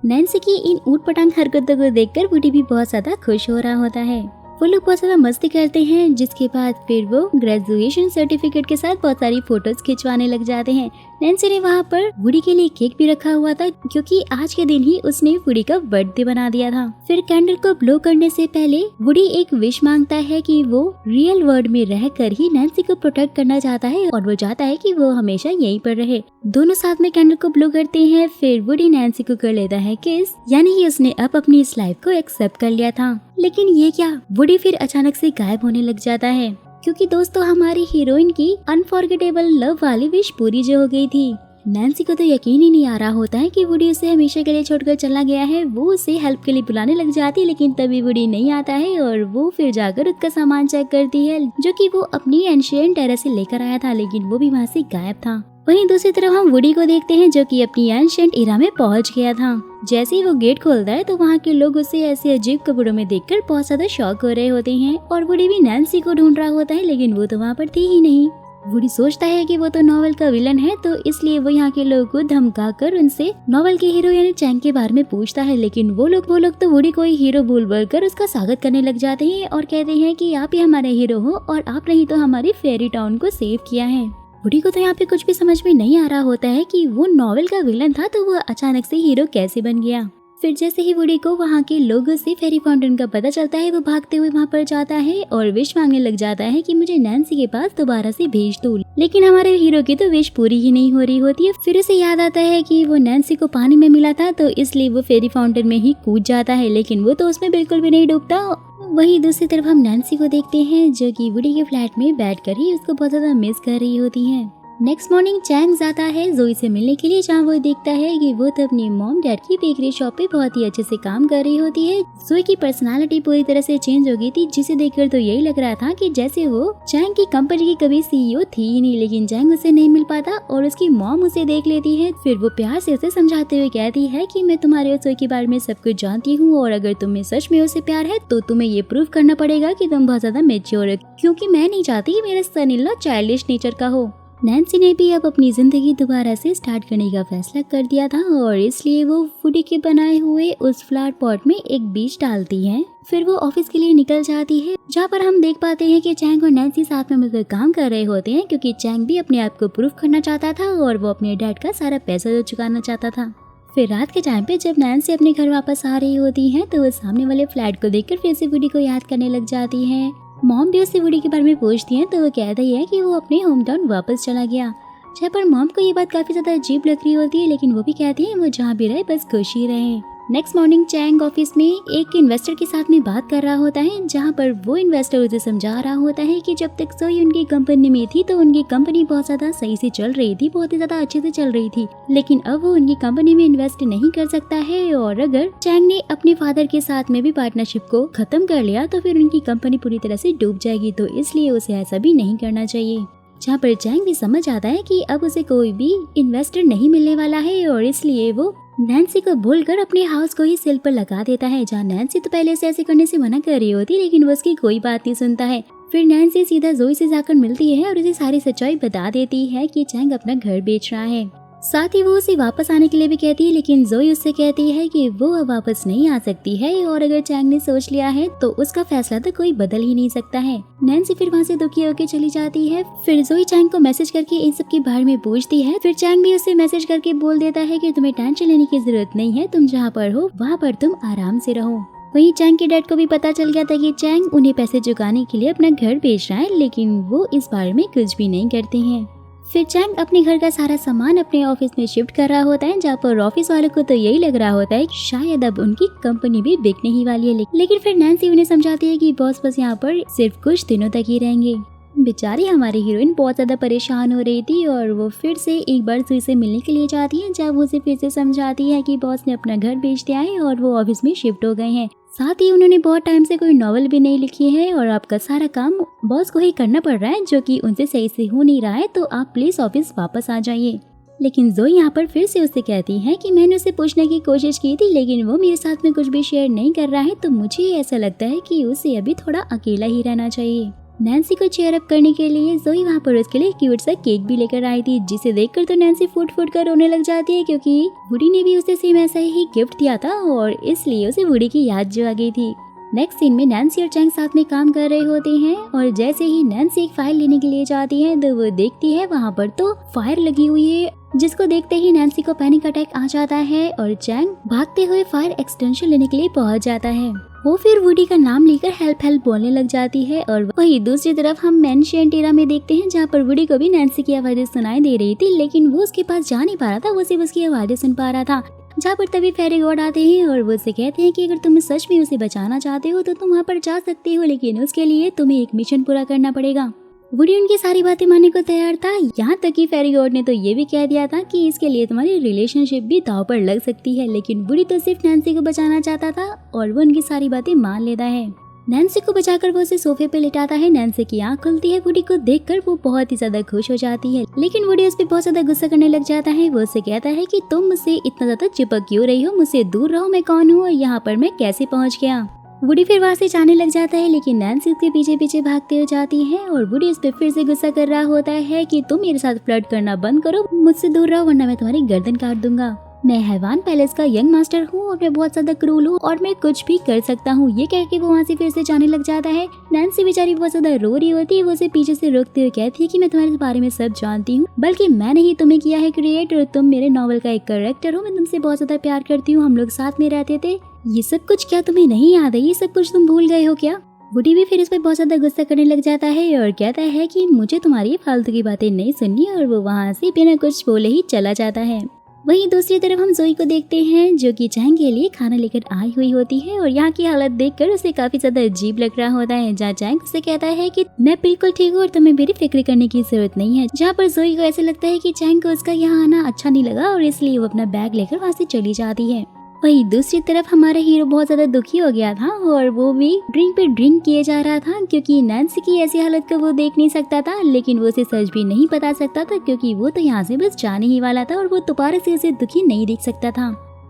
नैन्सी की इन ऊट-पटांग हरकतों को देखकर वुडी भी बहुत ज्यादा खुश हो रहा होता है। वो लोग बहुत ज्यादा मस्ती करते हैं, जिसके बाद फिर वो ग्रेजुएशन सर्टिफिकेट के साथ बहुत सारी फोटोज खिंचवाने लग जाते हैं। नैन्सी ने वहाँ पर वुडी के लिए केक भी रखा हुआ था, क्योंकि आज के दिन ही उसने वुडी का बर्थडे बना दिया था। फिर कैंडल को ब्लो करने से पहले वुडी एक विश मांगता है कि वो रियल वर्ल्ड में रहकर ही नैन्सी को प्रोटेक्ट करना चाहता है और वो चाहता है कि वो हमेशा यहीं पर रहे। दोनों साथ में कैंडल को ब्लो करते हैं। फिर वुडी नैन्सी को कर लेता है किस, यानी कि उसने अब अपनी इस लाइफ को एक्सेप्ट कर लिया था। लेकिन ये क्या, वुडी फिर अचानक से गायब होने लग जाता है, क्योंकि दोस्तों हमारी हीरोइन की अनफॉरगेटेबल लव वाली विश पूरी जो हो गई थी। नैन्सी को तो यकीन ही नहीं आ रहा होता है कि वुडी उसे हमेशा के लिए छोड़कर चला गया है। वो उसे हेल्प के लिए बुलाने लग जाती है, लेकिन तभी वुडी नहीं आता है और वो फिर जाकर उसका सामान चेक करती है, जो कि वो अपनी एंशिएंट टेरा से लेकर आया था, लेकिन वो भी वहाँ से गायब था। वहीं दूसरी तरफ हम वुडी को देखते हैं, जो कि अपनी एंशिएंट एरा में पहुंच गया था। जैसे ही वो गेट खोलता है तो वहाँ के लोग उसे ऐसे अजीब कपड़ों में देखकर बहुत ज्यादा शॉक हो रहे होते हैं और वुडी भी नैन्सी को ढूंढ रहा होता है, लेकिन वो तो वहाँ पर थी ही नहीं। वुडी सोचता है कि वो तो नॉवेल का विलन है, तो इसलिए वो यहाँ के लोगों को धमकाकर उनसे नॉवेल के हीरो यानी चैंग के बारे में पूछता है, लेकिन वो लोग तो वुडी को ही हीरो बोल कर उसका स्वागत करने लग जाते हैं और कहते हैं कि आप ही हमारे हीरो हो और आप नहीं तो हमारी फेरी टाउन को सेव किया है। वुडी को तो यहाँ पे कुछ भी समझ में नहीं आ रहा होता है कि वो नॉवेल का विलन था तो वो अचानक से हीरो कैसे बन गया। फिर जैसे ही वुडी को वहाँ के लोगों से फेरी फाउंटेन का पता चलता है, वो भागते हुए वहाँ पर जाता है और विश मांगने लग जाता है कि मुझे नैन्सी के पास दोबारा से भेज दो। लेकिन हमारे हीरो की तो विश पूरी ही नहीं हो रही होती है। फिर उसे याद आता है कि वो नैन्सी को पानी में मिला था, तो इसलिए वो फेरी फाउंटेन में ही कूद जाता है, लेकिन वो तो उसमें बिल्कुल भी नहीं डूबता। वहीं दूसरी तरफ हम नैन्सी को देखते हैं, जो कि वुडी के फ्लैट में बैठकर ही उसको बहुत ज्यादा मिस कर रही होती है। नेक्स्ट मॉर्निंग चैंग जाता है जोई से मिलने के लिए, जहाँ वो देखता है कि वो तो अपनी मॉम डैड की बेकरी शॉप पे बहुत ही अच्छे से काम कर रही होती है। जोई की पर्सनालिटी पूरी तरह से चेंज हो गई थी, जिसे देखकर तो यही लग रहा था कि जैसे वो चैंग की कंपनी की कभी सीईओ थी ही नहीं। लेकिन चैंग उसे नहीं मिल पाता और उसकी मॉम उसे देख लेती है। फिर वो प्यार से उसे समझाते हुए कहती है कि मैं तुम्हारे और जोई के बारे में सब कुछ जानती हूँ, और अगर तुम्हें सच में उससे प्यार है तो तुम्हें ये प्रूव करना पड़ेगा कि तुम बहुत ज्यादा मैच्योर हो, क्योंकि मैं नहीं चाहती कि मेरा सन इन लॉ चाइल्डिश नेचर का हो। नैन्सी ने भी अब अपनी जिंदगी दोबारा से स्टार्ट करने का फैसला कर दिया था, और इसलिए वो वुडी के बनाए हुए उस फ्लावर पॉट में एक बीज डालती है। फिर वो ऑफिस के लिए निकल जाती है, जहाँ पर हम देख पाते हैं कि चैंग और नैन्सी साथ में मिलकर काम कर रहे होते हैं, क्योंकि चैंग भी अपने आप को प्रूफ करना चाहता था और वो अपने डैड का सारा पैसा चुकाना चाहता था। फिर रात के टाइम पे जब नैन्सी अपने घर वापस आ रही होती है तो वो सामने वाले फ्लैट को देखकर फिर से वुडी को याद करने लग जाती है। मॉम भी उससे वुडी के बारे में पूछती है तो वो कहती है कि वो अपने होम टाउन वापस चला गया। जहाँ पर मॉम को ये बात काफी ज्यादा अजीब लग रही होती है, लेकिन वो भी कहती है वो जहाँ भी रहे बस खुश ही रहे। नेक्स्ट मॉर्निंग चैंग ऑफिस में एक इन्वेस्टर के साथ में बात कर रहा होता है, जहाँ पर वो इन्वेस्टर उसे समझा रहा होता है कि जब तक जोई उनकी कंपनी में थी तो उनकी कंपनी बहुत ज्यादा सही से चल रही थी, बहुत ही ज्यादा अच्छे से चल रही थी, लेकिन अब वो उनकी कंपनी में इन्वेस्ट नहीं कर सकता है। और अगर चैंग ने अपने फादर के साथ में भी पार्टनरशिप को खत्म कर लिया तो फिर उनकी कंपनी पूरी तरह से डूब जाएगी, तो इसलिए उसे ऐसा भी नहीं करना चाहिए। जहाँ पर चैंग भी समझ आता है कि अब उसे कोई भी इन्वेस्टर नहीं मिलने वाला है, और इसलिए वो नैन्सी को भूलकर अपने हाउस को ही सेल पर लगा देता है, जहाँ नैन्सी तो पहले से ऐसे करने से मना कर रही होती, लेकिन वो उसकी कोई बात नहीं सुनता है। फिर नैन्सी सीधा जोई से जाकर मिलती है और उसे सारी सच्चाई बता देती है कि चैंग अपना घर बेच रहा है। साथ ही वो उसे वापस आने के लिए भी कहती है, लेकिन जोई उससे कहती है कि वो अब वापस नहीं आ सकती है, और अगर चैंग ने सोच लिया है तो उसका फैसला तो कोई बदल ही नहीं सकता है। नैन्सी फिर वहाँ से दुखी होकर चली जाती है। फिर जोई चैंग को मैसेज करके इन सब के बारे में पूछती है। फिर चैंग भी उसे मैसेज करके बोल देता है कि तुम्हें टेंशन लेने की जरूरत नहीं है, तुम जहाँ पर हो वहाँ पर तुम आराम से रहो। वहीं चैंग के डैड को भी पता चल गया था कि चैंग उन्हें पैसे चुकाने के लिए अपना घर बेच रहा है, लेकिन वो इस बारे में कुछ भी नहीं करते हैं। फिर चैंग अपने घर का सारा सामान अपने ऑफिस में शिफ्ट कर रहा होता है, जहाँ पर ऑफिस वालों को तो यही लग रहा होता है कि शायद अब उनकी कंपनी भी बिकने ही वाली है। लेकिन फिर नैन्सी उन्हें समझाती है कि बॉस बस यहाँ पर सिर्फ कुछ दिनों तक ही रहेंगे। बेचारी हमारी हीरोइन बहुत ज्यादा परेशान हो रही थी, और वो फिर से एक बार जोई से मिलने के लिए जाती है, जब वो उसे फिर से समझाती है कि बॉस ने अपना घर बेच दिया है और वो ऑफिस में शिफ्ट हो गए हैं। साथ ही उन्होंने बहुत टाइम से कोई नॉवल भी नहीं लिखी है, और आपका सारा काम बॉस को ही करना पड़ रहा है, जो कि उनसे सही से हो नहीं रहा है, तो आप प्लीज ऑफिस वापस आ जाइए। लेकिन जोई यहाँ पर फिर से उससे कहती है कि मैंने उसे पूछने की कोशिश की थी, लेकिन वो मेरे साथ में कुछ भी शेयर नहीं कर रहा है, तो मुझे ऐसा लगता है कि उसे अभी थोड़ा अकेला ही रहना चाहिए। नैन्सी को चेयर अप करने के लिए जोई वहाँ पर उसके लिए क्यूट सा केक भी लेकर आई थी, जिसे देखकर तो नैन्सी फूट फूट कर रोने लग जाती है, क्योंकि वुडी ने भी उसे सेम ऐसा ही गिफ्ट दिया था और इसलिए उसे वुडी की याद जो आ गई थी। नेक्स्ट सीन में नैन्सी और चैंग साथ में काम कर रहे होते हैं, और जैसे ही नैन्सी एक फाइल लेने के लिए जाती है तो वो देखती है वहाँ पर तो फायर लगी हुई है, जिसको देखते ही नैन्सी को पैनिक अटैक आ जाता है और चैंग भागते हुए फायर एक्सटेंशन लेने के लिए पहुँच जाता है। वो फिर वुडी का नाम लेकर हेल्प हेल्प बोलने लग जाती है, और वही दूसरी तरफ हम एंशिएंट एरा में देखते हैं, जहाँ पर वुडी को भी नैन्सी की आवाजें सुनाई दे रही थी, लेकिन वो उसके पास जा नहीं पा रहा था, वो सिर्फ उसकी आवाजें सुन पा रहा था। जहाँ पर तभी फेरी गॉड आते हैं और वो उसे कहते हैं कि अगर तुम सच में उसे बचाना चाहते हो तो तुम वहाँ पर जा सकते हो, लेकिन उसके लिए तुम्हें एक मिशन पूरा करना पड़ेगा। वुडी उनकी सारी बातें मानने को तैयार था, यहाँ तक कि फेरी गॉड ने तो ये भी कह दिया था कि इसके लिए तुम्हारी रिलेशनशिप भी दांव पर लग सकती है, लेकिन वुडी तो सिर्फ नैन्सी को बचाना चाहता था और वो उनकी सारी बातें मान लेता है। नैन्सी को बचाकर वो उसे सोफे पे लिटाता है। नैन्सी की आंख खुलती है, वुडी को देखकर वो बहुत ही ज्यादा खुश हो जाती है, लेकिन वुडी उस पर बहुत ज्यादा गुस्सा करने लग जाता है। वो उससे कहता है कि तुम मुझसे इतना ज्यादा चिपक क्यों रही हो, मुझसे दूर रहो, मैं कौन हूँ और यहाँ पर मैं कैसे पहुँच गया। वुडी फिर वहाँ से जाने लग जाता है, लेकिन नैन्सी उसके पीछे पीछे भागते हुए जाती है और वुडी उस पर फिर से गुस्सा कर रहा होता है कि तुम मेरे साथ फ्लर्ट करना बंद करो, मुझसे दूर रहो वरना मैं तुम्हारी गर्दन काट दूंगा। मैं हैवान पैलेस का यंग मास्टर हूँ और मैं बहुत ज्यादा क्रूल हूँ और मैं कुछ भी कर सकता हूँ। ये कह के वो वहाँ से फिर से जाने लग जाता है। नैन्सी बेचारी बहुत ज्यादा रो रही होती है, वो उसे पीछे से रोकते हुए कहती है कि मैं तुम्हारे बारे में सब जानती हूँ, बल्कि मैंने ही तुम्हें किया है क्रिएट और तुम मेरे नॉवल का एक कैरेक्टर हो, मैं तुमसे बहुत ज्यादा प्यार करती हूँ, हम लोग साथ में रहते थे, ये सब कुछ क्या तुम्हें नहीं याद है, ये सब कुछ तुम भूल गए हो क्या। वुडी भी फिर इस पर बहुत ज्यादा गुस्सा करने लग जाता है और कहता है कि मुझे तुम्हारी फालतू की बातें नहीं सुननी, और वो वहाँ से बिना कुछ बोले ही चला जाता है। वहीं दूसरी तरफ हम जोई को देखते हैं जो कि चैंग के लिए खाना लेकर आई हुई होती है और यहाँ की हालत देखकर उसे काफी ज्यादा अजीब लग रहा होता है। जहाँ चैंग उसे कहता है कि मैं बिल्कुल ठीक हूँ और तुम्हें मेरी फिक्र करने की जरूरत नहीं है। जहाँ पर जोई को ऐसा लगता है कि चैंग को उसका यहाँ आना अच्छा नहीं लगा और इसलिए वो अपना बैग लेकर वहाँ से चली जाती है। वहीं दूसरी तरफ हमारा हीरो बहुत ज्यादा दुखी हो गया था और वो भी ड्रिंक पे ड्रिंक किए जा रहा था क्योंकि नैन्सी की ऐसी हालत को वो देख नहीं सकता था, लेकिन वो उसे सच भी नहीं बता सकता था क्योंकि वो तो यहाँ से बस जाने ही वाला था और वो दोबारा से उसे दुखी नहीं देख सकता था।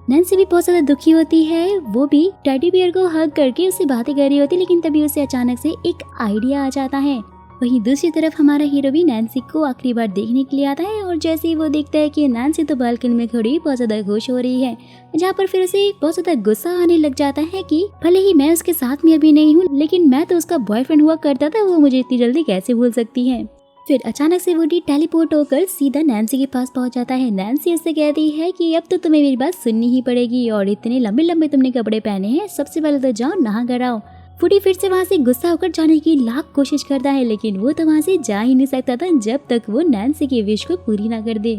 नैन्सी भी बहुत ज्यादा दुखी होती है, वो भी टेडी बियर को हग करके उससे बातें कर रही होती, लेकिन तभी उसे अचानक से एक आइडिया आ जाता है। वहीं दूसरी तरफ हमारा हीरो भी नैन्सी को आखिरी बार देखने के लिए आता है और जैसे ही वो देखता है कि नैन्सी तो बालकनी में खड़ी बहुत ज्यादा खुश हो रही है, जहाँ पर फिर उसे बहुत ज्यादा गुस्सा आने लग जाता है कि भले ही मैं उसके साथ में अभी नहीं हूँ, लेकिन मैं तो उसका बॉयफ्रेंड हुआ करता था, वो मुझे इतनी जल्दी कैसे भूल सकती है। फिर अचानक से वुडी टेलीपोर्ट होकर सीधा नैन्सी के पास पहुंच जाता है। नैन्सी उससे कहती है कि अब तो तुम्हें मेरी बात सुननी ही पड़ेगी और इतने लंबे लंबे तुमने कपड़े पहने हैं, सबसे पहले तो जाओ नहा कर आओ। वुडी फिर से वहाँ से गुस्सा होकर जाने की लाख कोशिश करता है, लेकिन वो तो वहाँ से जा ही नहीं सकता था जब तक वो नैन्सी की विश को पूरी ना कर दे।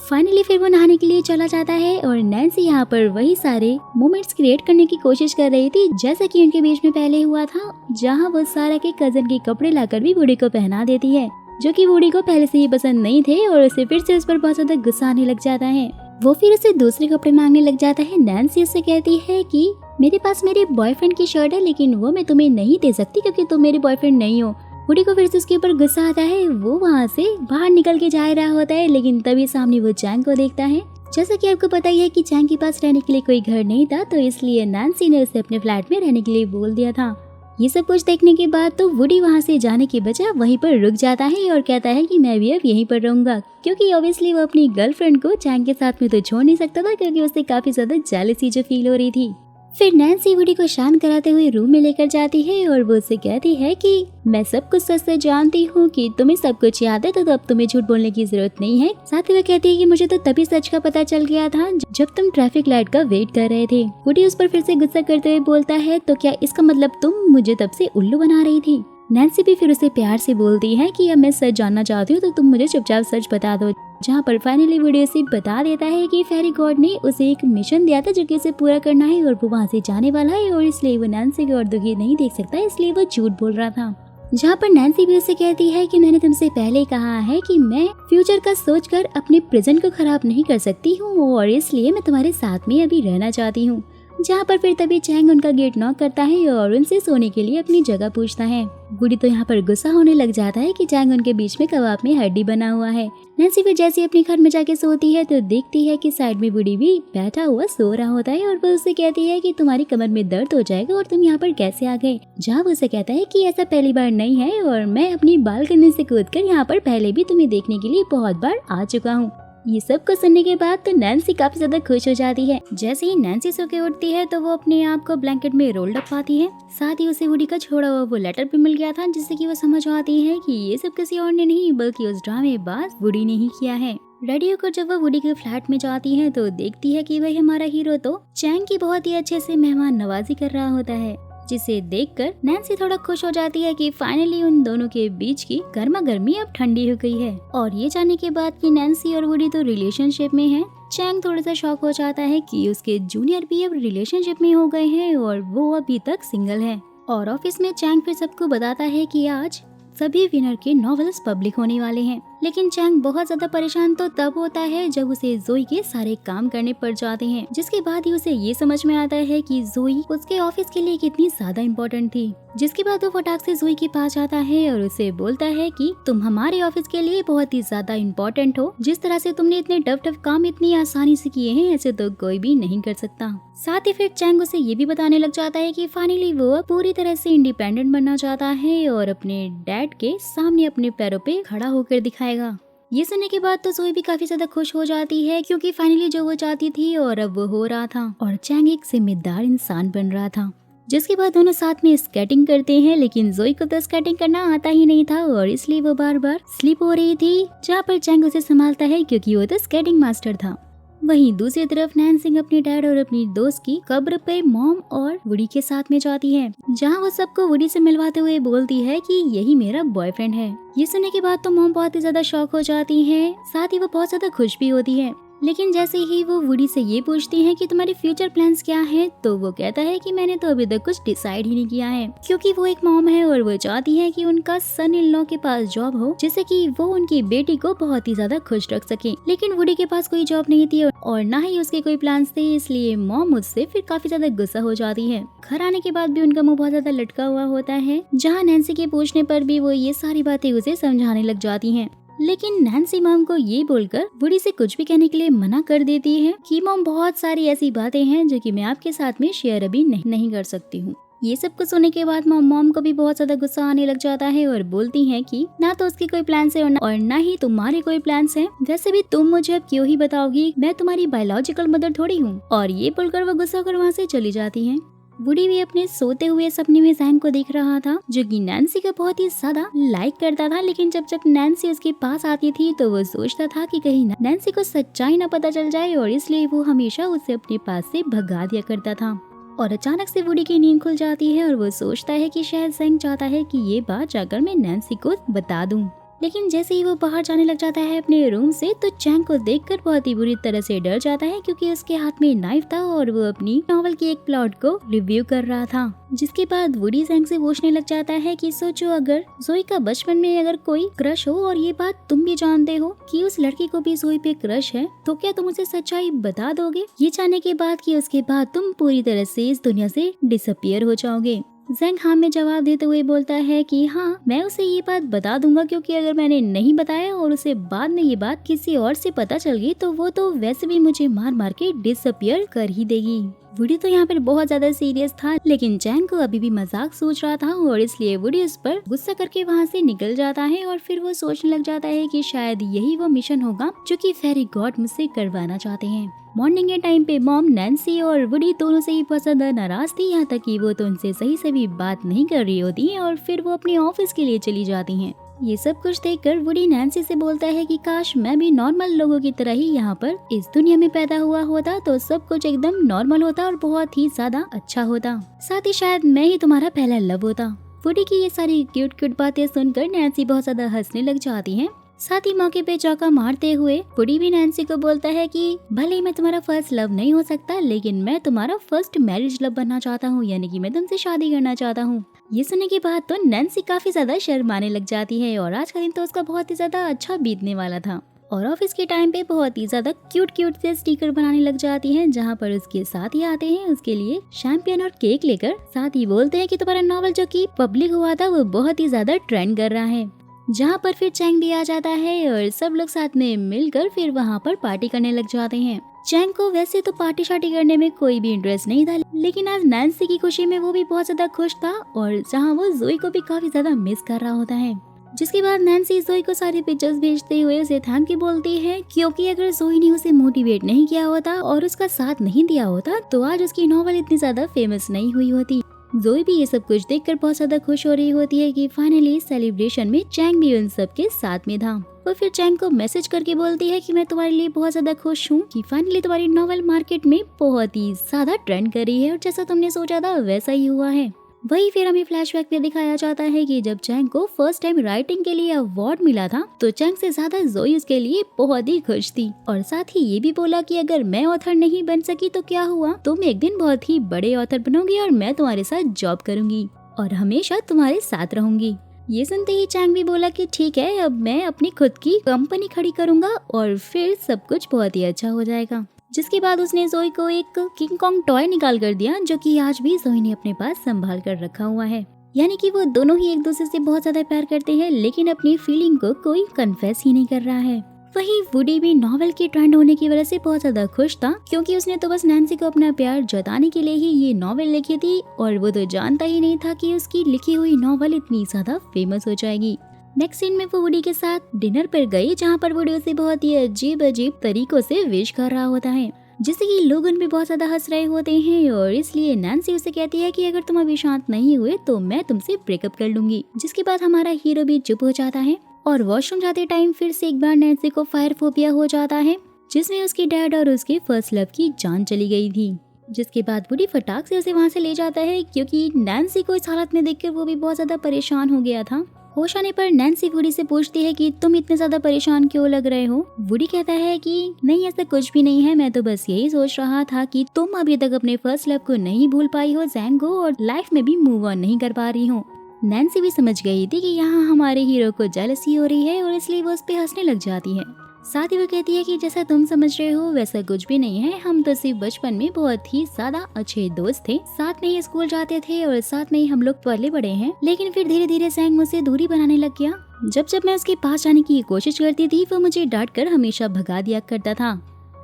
फाइनली फिर वो नहाने के लिए चला जाता है और नैन्सी यहाँ पर वही सारे मोमेंट्स क्रिएट करने की कोशिश कर रही थी जैसा कि उनके बीच में पहले हुआ था, जहाँ वो सारा के कजन के कपड़े लाकर भी वुडी को पहना देती है, जो कि वुडी को पहले से ही पसंद नहीं थे और उसे फिर से उस पर बहुत ज्यादा गुस्सा आने लग जाता है। वो फिर उसे दूसरे कपड़े मांगने लग जाता है। नैन्सी उससे कहती है कि मेरे पास मेरे बॉयफ्रेंड की शर्ट है, लेकिन वो मैं तुम्हें नहीं दे सकती क्योंकि तुम मेरे बॉयफ्रेंड नहीं हो। वुडी को फिर से उसके ऊपर गुस्सा आता है, वो वहाँ से बाहर निकल के जा रहा होता है, लेकिन तभी सामने वो चैंग को देखता है। जैसा कि आपको पता ही है कि चैंग के पास रहने के लिए कोई घर नहीं था, तो इसलिए नैन्सी ने उसे अपने फ्लैट में रहने के लिए बोल दिया था। ये सब कुछ देखने के बाद तो वुडी वहाँ से जाने के बजाय वहीं पर रुक जाता है और कहता है कि मैं भी अब यहीं पर रहूंगा, क्योंकि ऑब्वियसली वो अपनी गर्लफ्रेंड को चैंग के साथ में तो छोड़ नहीं सकता था क्योंकि उसे काफी ज्यादा जेलसी जो फील हो रही थी। फिर नैन्सी वुडी को शांत कराते हुए रूम में लेकर जाती है और वो उससे कहती है कि मैं सब कुछ सच से जानती हूँ कि तुम्हें सब कुछ याद है, तो अब तुम्हें झूठ बोलने की जरूरत नहीं है। साथ ही वो कहती है कि मुझे तो तभी सच का पता चल गया था जब तुम ट्रैफिक लाइट का वेट कर रहे थे। वुडी उस पर फिर से गुस्सा करते हुए बोलता है, तो क्या इसका मतलब तुम मुझे तब से उल्लू बना रही थी? नैन्सी भी फिर उसे प्यार से बोलती है कि अब मैं सच जानना चाहती हूँ, तो तुम मुझे चुपचाप सच बता दो। जहाँ पर फाइनली वुडी उसे बता देता है कि फेरी गॉड ने उसे एक मिशन दिया था जो कि उसे पूरा करना है और वो वहाँ से जाने वाला है और इसलिए वो नैन्सी को और दुखी नहीं देख सकता, इसलिए वो झूठ बोल रहा था। जहाँ पर नैन्सी भी उसे कहती है कि मैंने तुमसे पहले ही कहा है कि मैं फ्यूचर का सोचकर अपने प्रेजेंट को खराब नहीं कर सकती हूँ और इसलिए मैं तुम्हारे साथ में अभी रहना चाहती हूँ। जहाँ पर फिर तभी चैंग उनका गेट नॉक करता है और उनसे सोने के लिए अपनी जगह पूछता है। वुडी तो यहाँ पर गुस्सा होने लग जाता है कि चैंग उनके बीच में कबाब में हड्डी बना हुआ है। नैन्सी फिर जैसे अपने घर में जाके सोती है तो देखती है कि साइड में वुडी भी बैठा हुआ सो रहा होता है और वो उससे कहती है कि तुम्हारी कमर में दर्द हो जाएगा और तुम यहाँ पर कैसे आ गए। जहाँ वो उसे कहता है कि ऐसा पहली बार नहीं है और मैं अपनी बालकनी से कूदकर यहाँ पर पहले भी तुम्हें देखने के लिए बहुत बार आ चुका हूँ। ये सब कुछ सुनने के बाद तो नैन्सी काफी ज्यादा खुश हो जाती है। जैसे ही नैन्सी सो के उठती है तो वो अपने आप को ब्लैंकेट में रोल्ड अप पाती है। साथ ही उसे वुडी का छोड़ा हुआ वो लेटर भी मिल गया था, जिससे कि वो समझ आती है कि ये सब किसी और ने नहीं बल्कि उस ड्रामेबाज वुडी ने ही किया है। रेडी होकर जब वो वुडी के फ्लैट में जाती है तो देखती है कि वही हमारा हीरो तो चैंग की बहुत ही अच्छे से मेहमान नवाजी कर रहा होता है, जिसे देखकर नैन्सी थोड़ा खुश हो जाती है कि फाइनली उन दोनों के बीच की गर्मा गर्मी अब ठंडी हो गई है। और ये जानने के बाद कि नैन्सी और वुडी तो रिलेशनशिप में हैं, चैंग थोड़ा सा शॉक हो जाता है कि उसके जूनियर भी अब रिलेशनशिप में हो गए हैं और वो अभी तक सिंगल है। और ऑफिस में चैंग फिर सबको बताता है कि आज सभी विनर के नॉवेल्स पब्लिक होने वाले हैं, लेकिन चैंग बहुत ज्यादा परेशान तो तब होता है जब उसे जोई के सारे काम करने पड़ जाते हैं, जिसके बाद ही उसे ये समझ में आता है कि जोई उसके ऑफिस के लिए कितनी ज्यादा इम्पोर्टेंट थी। जिसके बाद वो फटाक से जोई के पास जाता है और उसे बोलता है कि तुम हमारे ऑफिस के लिए बहुत ही ज्यादा इम्पोर्टेंट हो, जिस तरह से तुमने इतने टफ काम इतनी आसानी से किए हैं ऐसे तो कोई भी नहीं कर सकता। साथ ही फिर चैंग उसे ये भी बताने लग जाता है कि फाइनली वो पूरी तरह से इंडिपेंडेंट बनना चाहता है और अपने डैड के सामने अपने पैरों पे खड़ा होकर दिखाएगा। ये सुनने के बाद तो जोई भी काफी ज्यादा खुश हो जाती है क्योंकि फाइनली जो वो चाहती थी और अब वो हो रहा था और चैंग एक जिम्मेदार इंसान बन रहा था। जिसके बाद दोनों साथ में स्केटिंग करते हैं, लेकिन जोई को तो स्केटिंग करना आता ही नहीं था और इसलिए वो बार बार स्लिप हो रही थी, जहाँ पर चैंग उसे संभालता है क्योंकि वो तो स्केटिंग मास्टर था। वहीं दूसरी तरफ नैन्सी अपने डैड और अपनी दोस्त की कब्र पे मॉम और वुडी के साथ में जाती है, जहां वो सबको वुडी से मिलवाते हुए बोलती है कि यही मेरा बॉयफ्रेंड है। ये सुनने के बाद तो मॉम बहुत ही ज्यादा शॉक हो जाती है, साथ ही वो बहुत ज्यादा खुश भी होती है। लेकिन जैसे ही वो वुडी से ये पूछती है कि तुम्हारे फ्यूचर प्लान्स क्या हैं, तो वो कहता है कि मैंने तो अभी तक कुछ डिसाइड ही नहीं किया है, क्योंकि वो एक मॉम है और वो चाहती है कि उनका सन इन लॉ के पास जॉब हो जिससे कि वो उनकी बेटी को बहुत ही ज्यादा खुश रख सके। लेकिन वुडी के पास कोई जॉब नहीं थी और ना ही उसके कोई प्लान्स थे, इसलिए मॉम मुझसे फिर काफी ज्यादा गुस्सा हो जाती है। घर आने के बाद भी उनका मुंह बहुत ज्यादा लटका हुआ होता है, जहाँ नैन्सी के पूछने पर भी वो ये सारी बातें उसे समझाने लग जाती हैं। लेकिन नैन्सी मॉम को ये बोलकर वुडी से कुछ भी कहने के लिए मना कर देती है कि मॉम बहुत सारी ऐसी बातें हैं जो कि मैं आपके साथ में शेयर अभी नहीं कर सकती हूँ। ये सब कुछ सुनने के बाद मॉम को भी बहुत ज्यादा गुस्सा आने लग जाता है और बोलती हैं कि ना तो उसके कोई प्लान्स है और ना ही तुम्हारे कोई प्लान्स हैं। वैसे भी तुम मुझे अब क्यों ही बताओगी, मैं तुम्हारी बायोलॉजिकल मदर थोड़ी हूँ। और ये बोलकर वो गुस्सा कर वहाँ से चली जाती है। वुडी भी अपने सोते हुए सपने में जैंग को देख रहा था, जो कि नैन्सी को बहुत ही ज्यादा लाइक करता था। लेकिन जब नैन्सी उसके पास आती थी तो वो सोचता था कि कहीं नैन्सी को सच्चाई न पता चल जाए, और इसलिए वो हमेशा उसे अपने पास से भगा दिया करता था। और अचानक से वुडी की नींद खुल जाती है और वो सोचता है कि शायद जैंग चाहता है कि ये बात जाकर मैं नैन्सी को बता दूं। लेकिन जैसे ही वो बाहर जाने लग जाता है अपने रूम से, तो चैंग को देखकर बहुत ही बुरी तरह से डर जाता है, क्योंकि उसके हाथ में नाइफ था और वो अपनी नॉवल की एक प्लॉट को रिव्यू कर रहा था। जिसके बाद वुडी चैंग से पूछने लग जाता है कि सोचो अगर जोई का बचपन में अगर कोई क्रश हो और ये बात तुम भी जानते हो कि उस लड़की को भी जोई पे क्रश है, तो क्या तुम उसे सच्चाई बता दोगे, ये जानने के बाद कि उसके बाद तुम पूरी तरह से इस दुनिया से डिसअपियर हो जाओगे। जैंग हाँ में जवाब देते हुए बोलता है कि हाँ, मैं उसे ये बात बता दूंगा, क्योंकि अगर मैंने नहीं बताया और उसे बाद में ये बात किसी और से पता चल गई तो वो तो वैसे भी मुझे मार मार के डिसअपियर कर ही देगी। वुडी तो यहाँ पर बहुत ज्यादा सीरियस था, लेकिन चैंग को अभी भी मजाक सोच रहा था और इसलिए वुडी उस पर गुस्सा करके वहाँ से निकल जाता है। और फिर वो सोचने लग जाता है कि शायद यही वो मिशन होगा जो कि फेरी गॉड मुझसे करवाना चाहते हैं। मॉर्निंग के टाइम पे मॉम नैन्सी और वुडी दोनों से ही बहुत ज्यादा नाराज थी, यहाँ तक कि वो तो उनसे सही से भी बात नहीं कर रही होती है और फिर वो अपने ऑफिस के लिए चली जाती हैं। ये सब कुछ देखकर वुडी नैन्सी से बोलता है कि काश मैं भी नॉर्मल लोगों की तरह ही यहाँ पर इस दुनिया में पैदा हुआ होता, तो सब कुछ एकदम नॉर्मल होता और बहुत ही ज्यादा अच्छा होता, साथ ही शायद मैं ही तुम्हारा पहला लव होता। वुडी की ये सारी क्यूट बातें सुनकर नैन्सी बहुत ज्यादा हंसने लग जाती है। साथ ही मौके पे चौका मारते हुए वुडी भी नैन्सी को बोलता है कि भले ही मैं तुम्हारा फर्स्ट लव नहीं हो सकता, लेकिन मैं तुम्हारा फर्स्ट मैरिज लव बनना चाहता हूँ, यानी कि मैं तुमसे शादी करना चाहता हूँ। ये सुनने के बाद तो नैन्सी काफी ज्यादा शर्माने लग जाती है और आज का दिन तो उसका बहुत ही ज्यादा अच्छा बीतने वाला था। और ऑफिस के टाइम पे बहुत ही ज्यादा क्यूट से स्टिकर बनाने लग जाती है, जहाँ पर उसके साथ ही आते हैं उसके लिए शैम्पियन और केक लेकर। साथ ही बोलते हैं कि तुम्हारा नॉवल जो कि पब्लिक हुआ था वो बहुत ही ज्यादा ट्रेंड कर रहा है। जहाँ पर फिर चैंग भी आ जाता है और सब लोग साथ में मिलकर फिर वहाँ पर पार्टी करने लग जाते हैं। चैंग को वैसे तो पार्टी शार्टी करने में कोई भी इंटरेस्ट नहीं था, लेकिन आज नैन्सी की खुशी में वो भी बहुत ज्यादा खुश था, और जहाँ वो जोई को भी काफी ज्यादा मिस कर रहा होता है। जिसके बाद नैन्सी जोई को सारी पिक्चर्स भेजते हुए उसे थैंक यू बोलती है, क्योंकि अगर जोई ने उसे मोटिवेट नहीं किया होता और उसका साथ नहीं दिया होता तो आज उसकी नॉवल इतनी ज्यादा फेमस नहीं हुई होती। जोई भी ये सब कुछ देखकर बहुत ज्यादा खुश हो रही होती है कि फाइनली सेलिब्रेशन में चैंग भी उन सब के साथ में था। वो फिर चैंग को मैसेज करके बोलती है कि मैं तुम्हारे लिए बहुत ज्यादा खुश हूँ कि फाइनली तुम्हारी नॉवल मार्केट में बहुत ही ज्यादा ट्रेंड कर रही है और जैसा तुमने सोचा था वैसा ही हुआ है। वही फिर हमें फ्लैशबैक में दिखाया जाता है कि जब चैंग को फर्स्ट टाइम राइटिंग के लिए अवार्ड मिला था तो चैंग से ज्यादा जोई उसके लिए बहुत ही खुश थी, और साथ ही ये भी बोला कि अगर मैं ऑथर नहीं बन सकी तो क्या हुआ, तुम एक दिन बहुत ही बड़े ऑथर बनोगी और मैं तुम्हारे साथ जॉब करूंगी और हमेशा तुम्हारे साथ रहूंगी। ये सुनते ही चैंग भी बोला कि ठीक है, अब मैं अपनी खुद की कंपनी खड़ी करूंगा और फिर सब कुछ बहुत ही अच्छा हो जाएगा। जिसके बाद उसने जोई को एक किंग कॉन्ग टॉय निकाल कर दिया, जो कि आज भी जोई ने अपने पास संभाल कर रखा हुआ है। यानी कि वो दोनों ही एक दूसरे से बहुत ज्यादा प्यार करते हैं, लेकिन अपनी फीलिंग को कोई कन्फेस ही नहीं कर रहा है। वहीं वुडी भी नॉवेल के ट्रेंड होने की वजह से बहुत ज्यादा खुश था, क्योंकि उसने तो बस नैन्सी को अपना प्यार जताने के लिए ही ये नॉवेल लिखी थी, और वो तो जानता ही नहीं था कि उसकी लिखी हुई नॉवेल इतनी ज्यादा फेमस हो जाएगी। नेक्स्ट सीन में वो वुडी के साथ डिनर पर गई, जहाँ पर वुडी उसे बहुत ही अजीब तरीकों से विश कर रहा होता है, जिससे कि लोग उन पे बहुत ज्यादा हंस रहे होते हैं। और इसलिए नैन्सी उसे कहती है कि अगर तुम अभी शांत नहीं हुए तो मैं तुमसे ब्रेकअप कर लूंगी। जिसके बाद हमारा हीरो भी चुप हो जाता है और वॉशरूम जाते टाइम फिर से एक बार नैन्सी को फायर फोबिया हो जाता है, जिसमें उसके डैड और उसके फर्स्ट लव की जान चली गई थी। जिसके बाद वुडी फटाक से उसे वहाँ से ले जाता है, क्योंकि नैन्सी को इस हालत में देखकर वो भी बहुत ज्यादा परेशान हो गया था होश आने पर नैन्सी वुडी से पूछती है कि तुम इतने ज्यादा परेशान क्यों लग रहे हो। वुडी कहता है कि नहीं, ऐसा कुछ भी नहीं है, मैं तो बस यही सोच रहा था कि तुम अभी तक अपने फर्स्ट लव को नहीं भूल पाई हो ज़ैंग को, और लाइफ में भी मूव ऑन नहीं कर पा रही हो। नैन्सी भी समझ गई थी कि यहाँ हमारे हीरो को जेलसी हो रही है और इसलिए वो उस पे हंसने लग जाती है। साथ ही वो कहती है कि जैसा तुम समझ रहे हो वैसा कुछ भी नहीं है, हम तो सिर्फ बचपन में बहुत ही ज्यादा अच्छे दोस्त थे, साथ में ही स्कूल जाते थे और साथ में ही हम लोग पले बड़े हैं। लेकिन फिर धीरे धीरे ज़ैंग मुझसे दूरी बनाने लग गया। जब मैं उसके पास जाने की कोशिश करती थी वो मुझे डांट कर हमेशा भगा दिया करता था।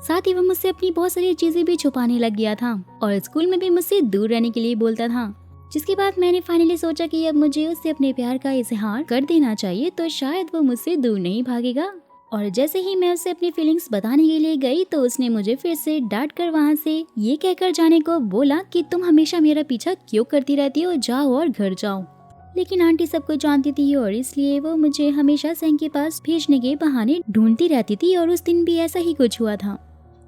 साथ ही वो मुझसे अपनी बहुत सारी चीजें भी छुपाने लग गया था और स्कूल में भी मुझसे दूर रहने के लिए बोलता था। जिसके बाद मैंने फाइनली सोचा कि अब मुझे उससे अपने प्यार का इजहार कर देना चाहिए, तो शायद वो मुझसे दूर नहीं भागेगा। और जैसे ही मैं उसे अपनी फीलिंग्स बताने के लिए गई तो उसने मुझे फिर से डांट कर वहाँ से ये कहकर जाने को बोला कि तुम हमेशा मेरा पीछा क्यों करती रहती हो, जाओ और घर जाओ। लेकिन आंटी सब कुछ जानती थी और इसलिए वो मुझे हमेशा ज़ैंग के पास भेजने के बहाने ढूंढती रहती थी। और उस दिन भी ऐसा ही कुछ हुआ था।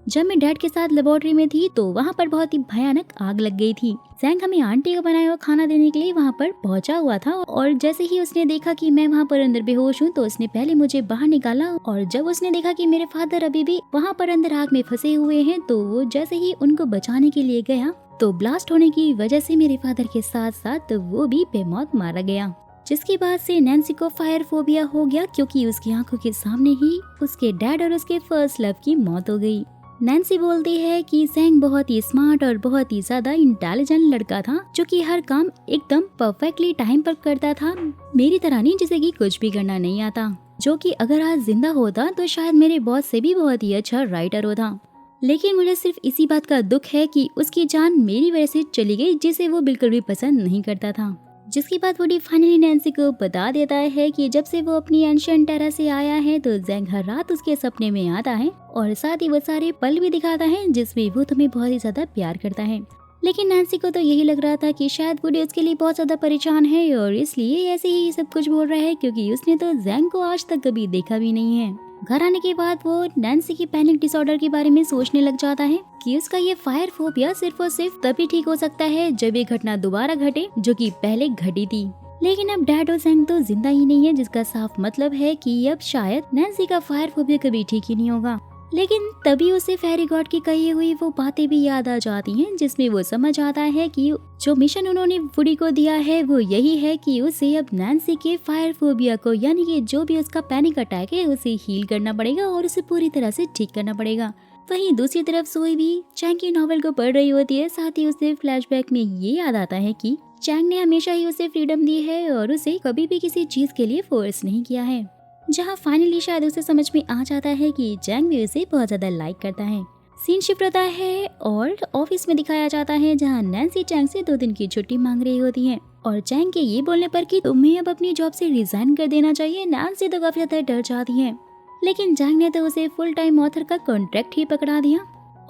जब मैं डैड के साथ लेबोरेटरी में थी तो वहाँ पर बहुत ही भयानक आग लग गई थी। ज़ैंग हमें आंटी को बनाया हुआ खाना देने के लिए वहाँ पर पहुँचा हुआ था और जैसे ही उसने देखा कि मैं वहाँ पर अंदर बेहोश हूँ तो उसने पहले मुझे बाहर निकाला। और जब उसने देखा कि मेरे फादर अभी भी वहाँ पर अंदर आग में फंसे हुए हैं तो वो जैसे ही उनको बचाने के लिए गया तो ब्लास्ट होने की वजह से मेरे फादर के साथ साथ वो भी बेमौत मारा गया। जिसके बाद से नैन्सी को फायर फोबिया हो गया क्योंकि उसकी आंखों के सामने ही उसके डैड और उसके फर्स्ट लव की मौत हो गई। नैन्सी बोलती है कि ज़ैंग बहुत ही स्मार्ट और बहुत ही ज्यादा इंटेलिजेंट लड़का था जो कि हर काम एकदम परफेक्टली टाइम पर करता था, मेरी तरह नहीं जिसे कि कुछ भी करना नहीं आता, जो कि अगर आज जिंदा होता तो शायद मेरे बॉस से भी बहुत ही अच्छा राइटर होता। लेकिन मुझे सिर्फ इसी बात का दुख है कि उसकी जान मेरी वजह से चली गई जिसे वो बिल्कुल भी पसंद नहीं करता था। जिसके बाद वुडी फाइनली नैन्सी को बता देता है कि जब से वो अपनी एंशिएंट टेरा से आया है तो ज़ैंग हर रात उसके सपने में आता है और साथ ही वो सारे पल भी दिखाता है जिसमें वो तुम्हें बहुत ही ज्यादा प्यार करता है। लेकिन नैन्सी को तो यही लग रहा था कि शायद वुडी उसके लिए बहुत ज्यादा परेशान है और इसलिए ऐसे ही सब कुछ बोल रहा है क्योंकि उसने तो ज़ैंग को आज तक कभी देखा भी नहीं है। घर आने के बाद वो नैन्सी की पैनिक डिसऑर्डर के बारे में सोचने लग जाता है कि उसका ये फायर फोबिया सिर्फ और सिर्फ तभी ठीक हो सकता है जब ये घटना दोबारा घटे जो कि पहले घटी थी। लेकिन अब डैड और ज़ैंग तो जिंदा ही नहीं है, जिसका साफ मतलब है कि अब शायद नैन्सी का फायर फोबिया कभी ठीक ही नहीं होगा। लेकिन तभी उसे फेरी गॉड की कही हुई वो बातें भी याद आ जाती हैं जिसमें वो समझ आता है कि जो मिशन उन्होंने वुडी को दिया है वो यही है कि उसे अब नैन्सी के फायर फोबिया को यानी कि जो भी उसका पैनिक अटैक है उसे हील करना पड़ेगा और उसे पूरी तरह से ठीक करना पड़ेगा। वहीं दूसरी तरफ सोई भी चैंग की नॉवेल को पढ़ रही होती है। साथ ही उसे फ्लैशबैक में ये याद आता है कि चैंग ने हमेशा ही उसे फ्रीडम दी है और उसे कभी भी किसी चीज के लिए फोर्स नहीं किया है। जहाँ फाइनली शायद उसे समझ में आ जाता है कि चैंग भी उसे बहुत ज्यादा लाइक करता है। सीन शिफ्ट होता है और ऑफिस में दिखाया जाता है जहाँ नैन्सी चैंग से 2 दिन की छुट्टी मांग रही होती है और चैंग के ये बोलने पर कि तुम्हें अब अपनी जॉब से रिजाइन कर देना चाहिए, नैन्सी तो काफी ज्यादा डर जाती है। लेकिन चैंग ने तो उसे फुल टाइम ऑथर का कॉन्ट्रैक्ट ही पकड़ा दिया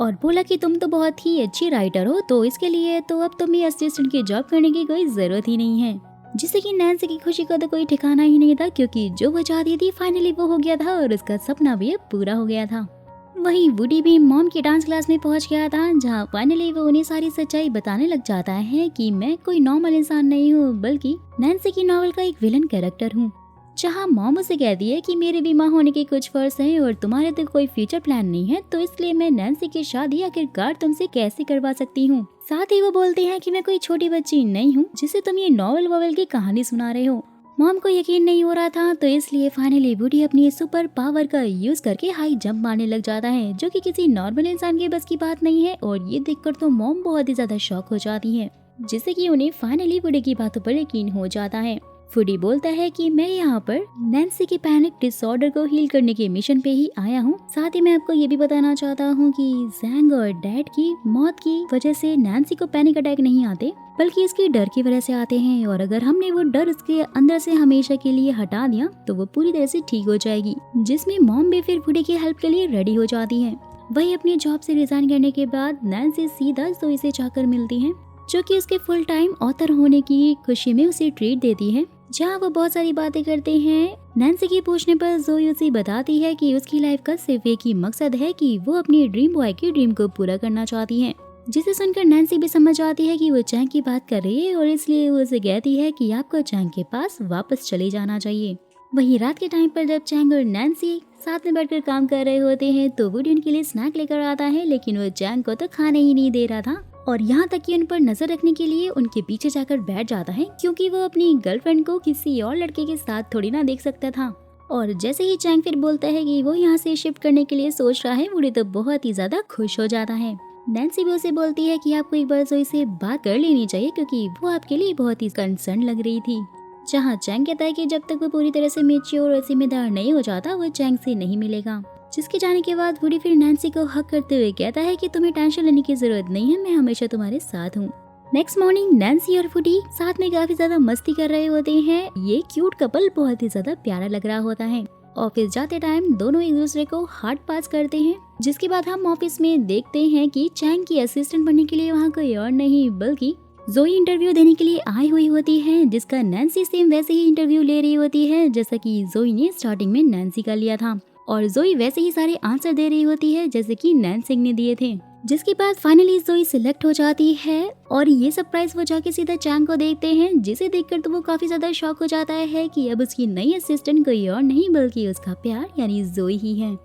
और बोला कि तुम तो बहुत ही अच्छी राइटर हो तो इसके लिए तो अब तुम्हें असिस्टेंट की जॉब करने की कोई जरूरत ही नहीं है। जिससे कि नैन्सी की खुशी का तो कोई ठिकाना ही नहीं था क्योंकि जो वो चाहती थी फाइनली वो हो गया था और उसका सपना भी अब पूरा हो गया था। वहीं वुडी भी मॉम की डांस क्लास में पहुंच गया था जहां फाइनली वो उन्हें सारी सच्चाई बताने लग जाता है कि मैं कोई नॉर्मल इंसान नहीं हूँ बल्कि नैन्सी की नॉवेल का एक विलन कैरेक्टर हूँ। जहाँ मॉम उसे कहती है कि मेरे भी माँ होने के कुछ फर्ज हैं और तुम्हारे तो कोई फ्यूचर प्लान नहीं है तो इसलिए मैं नैन्सी की शादी आखिरकार तुमसे कैसे करवा सकती हूँ। साथ ही वो बोलते हैं कि मैं कोई छोटी बच्ची नहीं हूँ जिसे तुम ये नॉवेल वॉवेल की कहानी सुना रहे हो। मॉम को यकीन नहीं हो रहा था तो इसलिए फाइनली वुडी अपनी सुपर पावर का यूज करके हाई जंप मारने लग जाता है जो कि किसी नॉर्मल इंसान के बस की बात नहीं है। और ये देखकर तो मॉम बहुत ही ज्यादा शॉक हो जाती है जिससे कि उन्हें फाइनली वुडी की बातों पर यकीन हो जाता है। वुडी बोलता है कि मैं यहाँ पर नैन्सी के पैनिक डिसऑर्डर को हील करने के मिशन पे ही आया हूँ। साथ ही मैं आपको ये भी बताना चाहता हूँ कि ज़ैंग और डैड की मौत की वजह से नैन्सी को पैनिक अटैक नहीं आते बल्कि इसकी डर की वजह से आते हैं और अगर हमने वो डर उसके अंदर से हमेशा के लिए हटा दिया तो वो पूरी तरह से ठीक हो जाएगी। जिसमें मॉम भी फिर वुडी की हेल्प के लिए रेडी हो जाती है। वही अपनी जॉब से रिजाइन करने के बाद नैन्सी सीधा जोई से जाकर मिलती है जो कि उसके फुल टाइम ऑथर होने की खुशी में उसे ट्रीट देती है जहाँ वो बहुत सारी बातें करते हैं। नैन्सी के पूछने पर जोई उसे बताती है कि उसकी लाइफ का सिर्फ एक ही मकसद है कि वो अपनी ड्रीम बॉय की ड्रीम को पूरा करना चाहती है जिसे सुनकर नैन्सी भी समझ आती है कि वो चैंग की बात कर रही है और इसलिए वो उसे कहती है कि आपको चैंग के पास वापस चले जाना चाहिए। वहीं रात के टाइम पर जब चैंग और नैन्सी साथ में बैठकर काम कर रहे होते हैं तो वुडी उनके लिए स्नैक लेकर आता है, लेकिन वो चैंग को तो खाने ही नहीं दे रहा था और यहाँ तक कि उन पर नजर रखने के लिए उनके पीछे जाकर बैठ जाता है, क्योंकि वो अपनी गर्लफ्रेंड को किसी और लड़के के साथ थोड़ी ना देख सकता था। और जैसे ही चैंग फिर बोलता है कि वो यहाँ से शिफ्ट करने के लिए सोच रहा है, वुडी तो बहुत ही ज्यादा खुश हो जाता है। नैन्सी भी उसे बोलती है कि आपको एक बार जोई से बात कर लेनी चाहिए, क्योंकि वो आपके लिए बहुत ही कंसर्न लग रही थी। जहाँ चैंग कहता है कि जब तक वो पूरी तरह से मैच्योर और जिम्मेदार नहीं हो जाता वो चैंग से नहीं मिलेगा। जिसके जाने के बाद वुडी फिर नैन्सी को हक करते हुए कहता है कि तुम्हें टेंशन लेने की जरूरत नहीं है, मैं हमेशा तुम्हारे साथ हूँ। नेक्स्ट मॉर्निंग नैन्सी और वुडी साथ में काफी ज्यादा मस्ती कर रहे होते हैं। ये क्यूट कपल बहुत ही ज्यादा प्यारा लग रहा होता है। ऑफिस जाते टाइम दोनों एक दूसरे को हार्ट पास करते हैं। जिसके बाद हम ऑफिस में देखते हैं कि चैंग की असिस्टेंट बनने के लिए वहाँ कोई और नहीं बल्कि जोई इंटरव्यू देने के लिए आई हुई होती है, जिसका नैन्सी सेम वैसे ही इंटरव्यू ले रही होती है जैसा कि जोई ने स्टार्टिंग में नैन्सी का लिया था और जोई वैसे ही सारे आंसर दे रही होती है जैसे कि नैन्सी ने दिए थे। जिसके बाद फाइनली जोई सिलेक्ट हो जाती है और ये सरप्राइज वो जाके सीधा चैंग को देखते हैं, जिसे देखकर तो वो काफी ज्यादा शॉक हो जाता है कि अब उसकी नई असिस्टेंट कोई और नहीं बल्कि उसका प्यार यानी जोई ही है।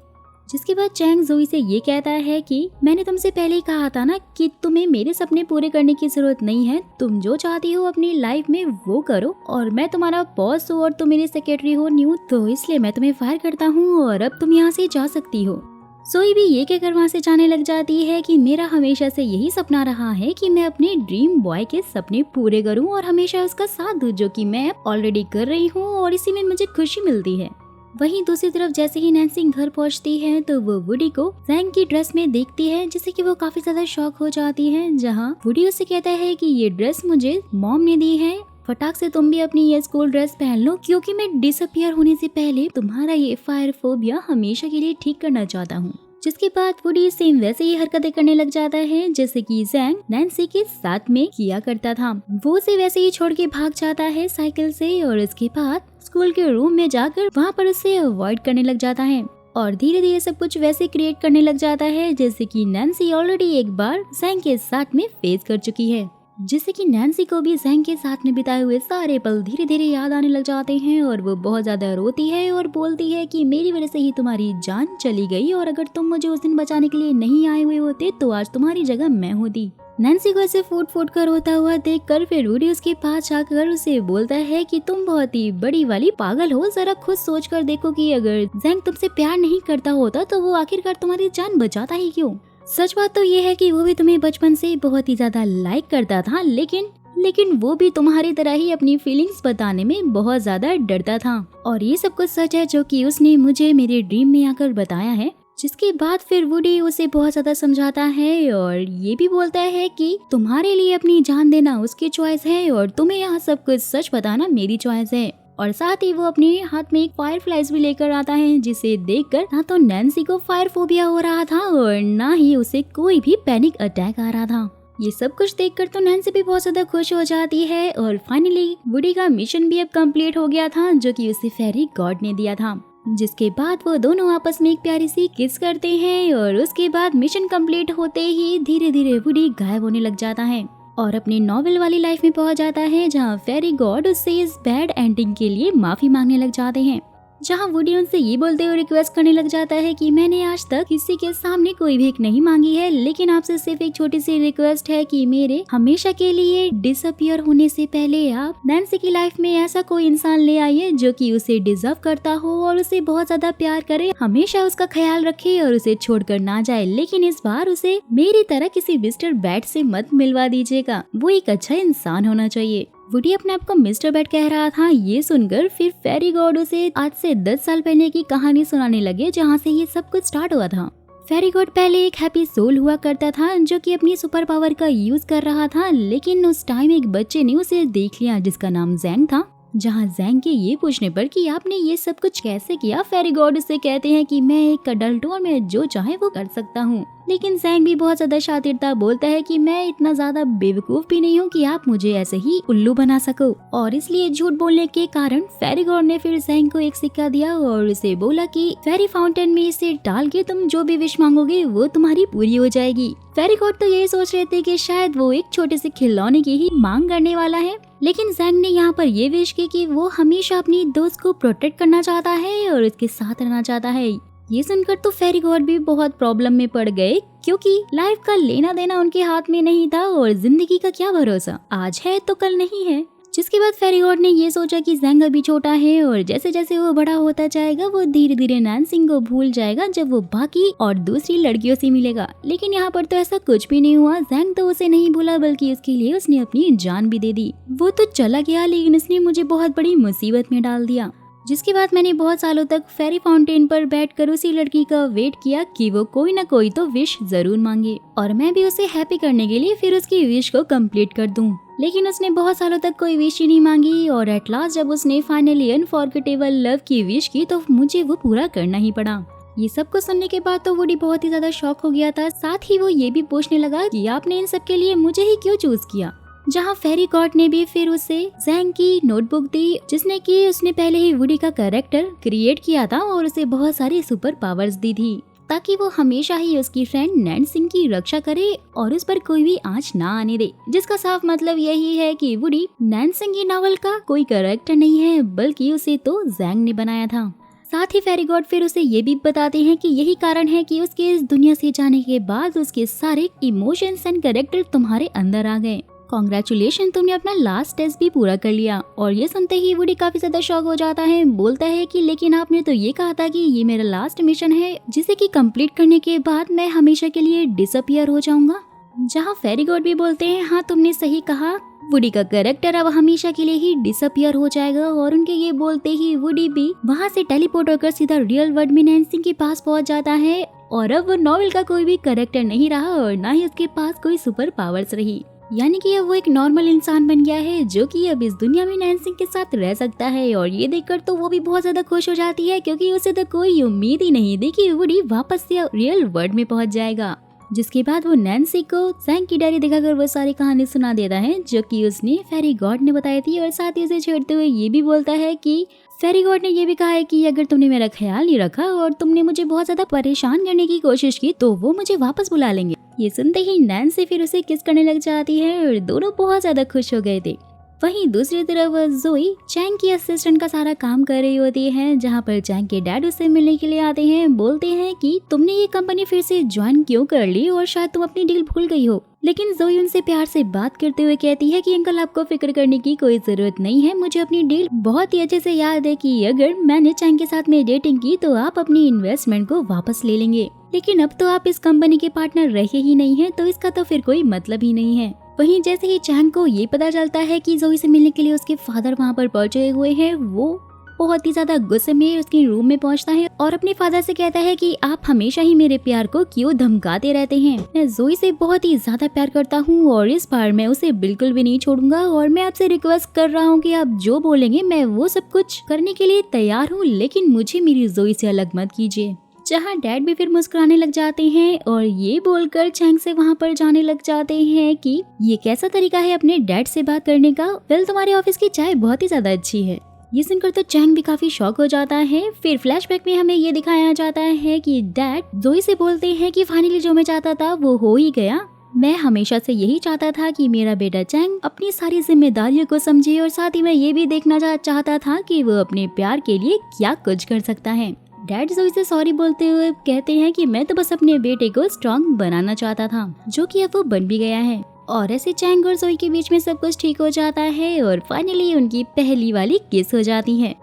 जिसके बाद चैंग जोई से ये कहता है कि मैंने तुमसे पहले ही कहा था ना कि तुम्हें मेरे सपने पूरे करने की जरूरत नहीं है, तुम जो चाहती हो अपनी लाइफ में वो करो और मैं तुम्हारा बॉस हूँ और तुम मेरी सेक्रेटरी हो न्यू, तो इसलिए मैं तुम्हें फायर करता हूँ और अब तुम यहाँ से जा सकती हो। जोई भी ये कहकर वहाँ से जाने लग जाती है कि मेरा हमेशा से यही सपना रहा है कि मैं अपने ड्रीम बॉय के सपने पूरे करूँ और हमेशा उसका साथ दूँ, जो कि मैं ऑलरेडी कर रही हूँ और इसी में मुझे खुशी मिलती है। वहीं दूसरी तरफ जैसे ही नैन्सी घर पहुंचती है तो वो वुडी को जैंग की ड्रेस में देखती है, जिससे कि वो काफी ज्यादा शॉक हो जाती है। जहां वुडी उससे कहता है कि ये ड्रेस मुझे मॉम ने दी है, फटाक से तुम भी अपनी ये स्कूल ड्रेस पहन लो, क्योंकि मैं डिसअपियर होने से पहले तुम्हारा ये फायर फोबिया हमेशा के लिए ठीक करना चाहता हूँ। जिसके बाद वुडी सेम वैसे ही हरकतें करने लग जाता है जैसे कि जैंग नैन्सी के साथ में किया करता था। वो उसे वैसे ही छोड़ के भाग जाता है साइकिल से और उसके बाद स्कूल के रूम में जाकर वहाँ पर उसे अवॉइड करने लग जाता है और धीरे धीरे सब कुछ वैसे क्रिएट करने लग जाता है जैसे कि नैन्सी ऑलरेडी एक बार जैंग के साथ में फेस कर चुकी है। जिससे कि नैन्सी को भी जैंग के साथ में बिताए हुए सारे पल धीरे धीरे याद आने लग जाते हैं और वो बहुत ज्यादा रोती है और बोलती है कि मेरी वजह से ही तुम्हारी जान चली गई और अगर तुम मुझे उस दिन बचाने के लिए नहीं आए हुए होते तो आज तुम्हारी जगह मैं होती। नैन्सी को ऐसे फूट फूट कर रोता हुआ देखकर फिर वुडी उसके पास जाकर उसे बोलता है कि तुम बहुत ही बड़ी वाली पागल हो, जरा खुद सोच कर देखो कि अगर जैंग तुमसे प्यार नहीं करता होता तो वो आखिरकार तुम्हारी जान बचाता ही क्यों। सच बात तो ये है कि वो भी तुम्हें बचपन से बहुत ही ज्यादा लाइक करता था, लेकिन वो भी तुम्हारी तरह ही अपनी फीलिंग्स बताने में बहुत ज्यादा डरता था और ये सब कुछ सच है जो कि उसने मुझे मेरे ड्रीम में आकर बताया है। जिसके बाद फिर वुडी उसे बहुत ज्यादा समझाता है और ये भी बोलता है कि तुम्हारे लिए अपनी जान देना उसकी चॉइस है और तुम्हें यहाँ सब कुछ सच बताना मेरी चॉइस है। और साथ ही वो अपने हाथ में एक फायर फ्लाइज भी लेकर आता है, जिसे देखकर ना तो नैन्सी को फायर फोबिया हो रहा था और ना ही उसे कोई भी पैनिक अटैक आ रहा था। ये सब कुछ देखकर तो नैन्सी भी बहुत ज्यादा खुश हो जाती है और फाइनली वुडी का मिशन भी अब कंप्लीट हो गया था जो कि उसे फेरी गॉड ने दिया था। जिसके बाद वो दोनों आपस में एक प्यारी सी किस करते हैं और उसके बाद मिशन कंप्लीट होते ही धीरे धीरे वुडी गायब होने लग जाता है और अपनी नॉवेल वाली लाइफ में पहुंच जाता है, जहां फेरी गॉड उससे इस बैड एंडिंग के लिए माफी मांगने लग जाते हैं। जहां वुडी उनसे ये बोलते हुए रिक्वेस्ट करने लग जाता है कि मैंने आज तक किसी के सामने कोई भीख नहीं मांगी है, लेकिन आपसे सिर्फ एक छोटी सी रिक्वेस्ट है कि मेरे हमेशा के लिए डिसअपियर होने से पहले आप नैन्सी की लाइफ में ऐसा कोई इंसान ले आइए जो कि उसे डिजर्व करता हो और उसे बहुत ज्यादा प्यार करे, हमेशा उसका ख्याल रखे और उसे छोड़कर ना जाए, लेकिन इस बार उसे मेरी तरह किसी मिस्टर बैट से मत मिलवा दीजिएगा, वो एक अच्छा इंसान होना चाहिए। वुडी अपने आप को मिस्टर बैट कह रहा था। ये सुनकर फिर फेरी गॉड उसे आज से 10 साल पहले की कहानी सुनाने लगे, जहाँ से ये सब कुछ स्टार्ट हुआ था। फेरी गॉड पहले एक हैप्पी सोल हुआ करता था जो कि अपनी सुपर पावर का यूज कर रहा था, लेकिन उस टाइम एक बच्चे ने उसे देख लिया जिसका नाम जैंग था। जहाँ जैंग के ये पूछने पर कि आपने ये सब कुछ कैसे किया, फेरी गॉड उससे कहते हैं कि मैं एक अडल्ट हूँ और मैं जो चाहे वो कर सकता हूँ। लेकिन जैंग भी बहुत ज्यादा शातिरता बोलता है कि मैं इतना ज्यादा बेवकूफ भी नहीं हूँ कि आप मुझे ऐसे ही उल्लू बना सको, और इसलिए झूठ बोलने के कारण फेरी गॉड ने फिर जैंग को एक सिक्का दिया और उसे बोला कि फेरी फाउंटेन में इसे डाल के तुम जो भी विश मांगोगे वो तुम्हारी पूरी हो जाएगी। फेरी गॉड तो यही सोच रहे थे कि शायद वो एक छोटे से खिलौने की ही मांग करने वाला है, लेकिन जैंग ने यहाँ पर ये विश की कि वो हमेशा अपनी दोस्त को प्रोटेक्ट करना चाहता है और उसके साथ रहना चाहता है। ये सुनकर तो फेरी गॉड भी बहुत प्रॉब्लम में पड़ गए, क्योंकि लाइफ का लेना देना उनके हाथ में नहीं था और जिंदगी का क्या भरोसा, आज है तो कल नहीं है। जिसके बाद फेरी गॉड ने ये सोचा कि जैंग अभी छोटा है और जैसे जैसे वो बड़ा होता जाएगा वो धीरे धीरे नैन्सी को भूल जाएगा जब वो बाकी और दूसरी लड़कियों से मिलेगा। लेकिन यहाँ पर तो ऐसा कुछ भी नहीं हुआ। जैंग तो उसे नहीं भूला, बल्कि उसके लिए उसने अपनी जान भी दे दी। वो तो चला गया, लेकिन उसने मुझे बहुत बड़ी मुसीबत में डाल दिया। जिसके बाद मैंने बहुत सालों तक फेरी फाउंटेन पर बैठकर उसी लड़की का वेट किया कि वो कोई ना कोई तो विश जरूर मांगे और मैं भी उसे हैप्पी करने के लिए फिर उसकी विश को कंप्लीट कर दूं। लेकिन उसने बहुत सालों तक कोई विश ही नहीं मांगी और एट लास्ट जब उसने फाइनली अनफॉरगेटेबल लव की विश की तो मुझे वो पूरा करना ही पड़ा। ये सब कुछ सुनने के बाद तो वुडी बहुत ही ज्यादा शॉक हो गया था। साथ ही वो ये भी पूछने लगा कि आपने इन सब के लिए मुझे ही क्यों चूज किया। जहाँ फेरी गॉड ने भी फिर उसे जैंग की नोटबुक दी, जिसने कि उसने पहले ही वुडी का कैरेक्टर क्रिएट किया था और उसे बहुत सारी सुपर पावर्स दी थी, ताकि वो हमेशा ही उसकी फ्रेंड नैन्सी की रक्षा करे और उस पर कोई भी आंच ना आने दे। जिसका साफ मतलब यही है कि वुडी नैन्सी की नॉवल का कोई कैरेक्टर नहीं है, बल्कि उसे तो जैंग ने बनाया था। साथ ही फेरी गॉड फिर उसे ये भी बताते हैं कि यही कारण है कि उसके इस दुनिया से जाने के बाद उसके सारे इमोशंस एंड कैरेक्टर तुम्हारे अंदर आ गए। कॉन्ग्रेचुलेशन, तुमने अपना लास्ट टेस्ट भी पूरा कर लिया। और ये सुनते ही वुडी काफी ज्यादा शॉक हो जाता है। बोलता है कि लेकिन आपने तो ये कहा था कि ये मेरा लास्ट मिशन है, जिसे कि कंप्लीट करने के बाद मैं हमेशा के लिए डिसअपियर हो जाऊंगा। जहाँ फेरी गॉड भी बोलते हैं हाँ तुमने सही कहा, वुडी का कैरेक्टर अब हमेशा के लिए ही डिसअपियर हो जाएगा। और उनके ये बोलते ही वुडी भी वहाँ से टेलीपोर्ट होकर सीधा रियल वर्ल्ड में नैन्सी के पास पहुँच जाता है और अब वो नॉवेल का कोई भी कैरेक्टर नहीं रहा और ना ही उसके पास कोई सुपर पावर्स रही। यानी कि अब वो एक नॉर्मल इंसान बन गया है जो कि अब इस दुनिया में नैन्सी के साथ रह सकता है। और ये देखकर तो वो भी बहुत ज्यादा खुश हो जाती है, क्योंकि उसे तो कोई उम्मीद ही नहीं थी कि वुडी वापस से रियल वर्ल्ड में पहुंच जाएगा। जिसके बाद वो नैन्सी को जैंग की डायरी दिखाकर वो सारी कहानी सुना देता है जो कि उसने फेरी गॉड ने बताई थी। और साथ ही उसे छेड़ते हुए ये भी बोलता है कि फेरी गॉड ने ये भी कहा है कि अगर तुमने मेरा ख्याल नहीं रखा और तुमने मुझे बहुत ज्यादा परेशान करने की कोशिश की तो वो मुझे वापस बुला लेंगे। ये सुनते ही नैन्सी फिर उसे किस करने लग जाती है और दोनों बहुत ज्यादा खुश हो गए थे। वहीं दूसरी तरफ जोई चैंग की असिस्टेंट का सारा काम कर रही होती है, जहाँ पर चैंग के डैड उससे मिलने के लिए आते हैं। बोलते हैं कि तुमने ये कंपनी फिर से ज्वाइन क्यों कर ली और शायद तुम अपनी डील भूल गई हो। लेकिन जोई उनसे प्यार से बात करते हुए कहती है कि अंकल आपको फिक्र करने की कोई जरूरत नहीं है, मुझे अपनी डील बहुत ही अच्छे से याद है कि अगर मैंने चैंग के साथ में डेटिंग की तो आप अपनी इन्वेस्टमेंट को वापस ले लेंगे। लेकिन अब तो आप इस कंपनी के पार्टनर रहे ही नहीं है, तो इसका तो फिर कोई मतलब ही नहीं है। वहीं जैसे ही चैंग को ये पता चलता है कि जोई से मिलने के लिए उसके फादर वहाँ पर पहुंचे हुए हैं, वो बहुत ही ज्यादा गुस्से में उसके रूम में पहुंचता है और अपने फादर से कहता है कि आप हमेशा ही मेरे प्यार को क्यों धमकाते रहते हैं। मैं जोई से बहुत ही ज्यादा प्यार करता हूँ और इस बार मैं उसे बिल्कुल भी नहीं छोड़ूंगा और मैं आपसे रिक्वेस्ट कर रहा हूँ कि आप जो बोलेंगे मैं वो सब कुछ करने के लिए तैयार हूँ, लेकिन मुझे मेरी जोई से अलग मत कीजिए। जहाँ डैड भी फिर मुस्कुराने लग जाते हैं और ये बोलकर चैंग से वहाँ पर जाने लग जाते हैं कि ये कैसा तरीका है अपने डैड से बात करने का। वेल तुम्हारे ऑफिस की चाय बहुत ही ज्यादा अच्छी है। ये सुनकर तो चैंग भी काफी शॉक हो जाता है। फिर फ्लैशबैक में हमें ये दिखाया जाता है कि डैड जोई से बोलते हैं कि फाइनली जो मैं चाहता था वो हो ही गया। मैं हमेशा से यही चाहता था कि मेरा बेटा चैंग अपनी सारी जिम्मेदारियों को समझे और साथ ही मैं ये भी देखना चाहता था कि वो अपने प्यार के लिए क्या कुछ कर सकता है। डैड जोई से सॉरी बोलते हुए कहते हैं कि मैं तो बस अपने बेटे को स्ट्रॉन्ग बनाना चाहता था, जो कि अब वो बन भी गया है। और ऐसे चैंग और जोई के बीच में सब कुछ ठीक हो जाता है और फाइनली उनकी पहली वाली किस हो जाती है।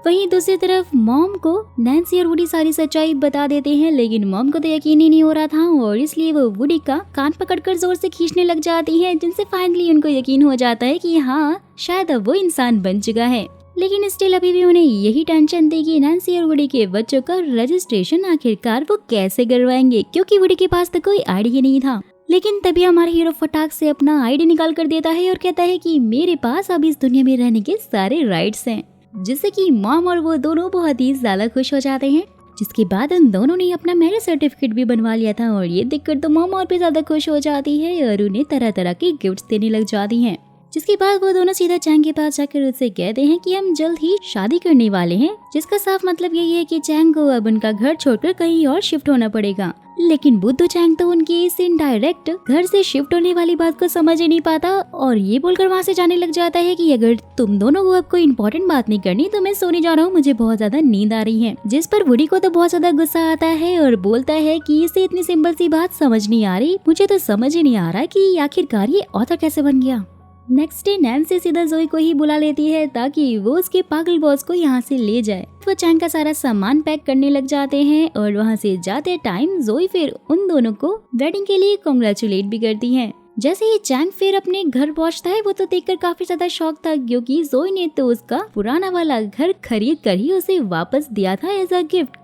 वहीं दूसरी तरफ मॉम को नैन्सी और वुडी सारी सच्चाई बता देते हैं, लेकिन मॉम को तो यकीन ही नहीं हो रहा था और इसलिए वो वुडी का कान पकड़कर जोर से खींचने लग जाती है, जिनसे फाइनली उनको यकीन हो जाता है कि हाँ शायद अब वो इंसान बन चुका है। लेकिन स्टिल अभी भी उन्हें यही टेंशन थी कि नैन्सी और वुडी के बच्चों का रजिस्ट्रेशन आखिरकार वो कैसे करवाएंगे, क्योंकि वुडी के पास तो कोई आइडिया नहीं था। लेकिन तभी हमारा हीरो फटाक से अपना आईडी निकाल कर देता है और कहता है कि मेरे पास अब इस दुनिया में रहने के सारे राइट्स हैं, जिससे कि मॉम और वो दोनों बहुत ही ज्यादा खुश हो जाते हैं। जिसके बाद उन दोनों ने अपना मैरिज सर्टिफिकेट भी बनवा लिया था और ये देखकर तो मॉम और भी ज्यादा खुश हो जाती है और उन्हें तरह तरह के गिफ्ट्स देने लग जाती हैं। जिसके बाद वो दोनों सीधा चैंग के पास जाकर उससे कहते हैं कि हम जल्द ही शादी करने वाले हैं, जिसका साफ मतलब यही है कि चैंग को अब उनका घर छोड़कर कहीं और शिफ्ट होना पड़ेगा। लेकिन बुद्धू चैंग तो उनकी इस इनडायरेक्ट घर से शिफ्ट होने वाली बात को समझ ही नहीं पाता और ये बोलकर वहाँ से जाने लग जाता है कि अगर तुम दोनों को अब कोई इम्पोर्टेंट बात नहीं करनी तो मैं सोने जा रहा हूँ, मुझे बहुत ज्यादा नींद आ रही है। जिस पर वुडी को तो बहुत ज्यादा गुस्सा आता है और बोलता है कि इसे इतनी सिंपल सी बात समझ नहीं आ रही, मुझे तो समझ ही नहीं आ रहा कि आखिरकार ये ऑथर कैसे बन गया। नेक्स्ट डे नैन्सी सीधा जोई को ही बुला लेती है ताकि वो उसके पागल बॉस को यहाँ से ले जाए। वो चैंग का सारा सामान पैक करने लग जाते हैं और वहाँ से जाते टाइम जोई फिर उन दोनों को वेडिंग के लिए कांग्रेचुलेट भी करती है। जैसे ही चैंग फिर अपने घर पहुँचता है वो तो देखकर काफी ज्यादा शॉक था, क्योंकि जोई ने तो उसका पुराना वाला घर खरीद कर ही उसे वापस दिया था एज अ गिफ्ट,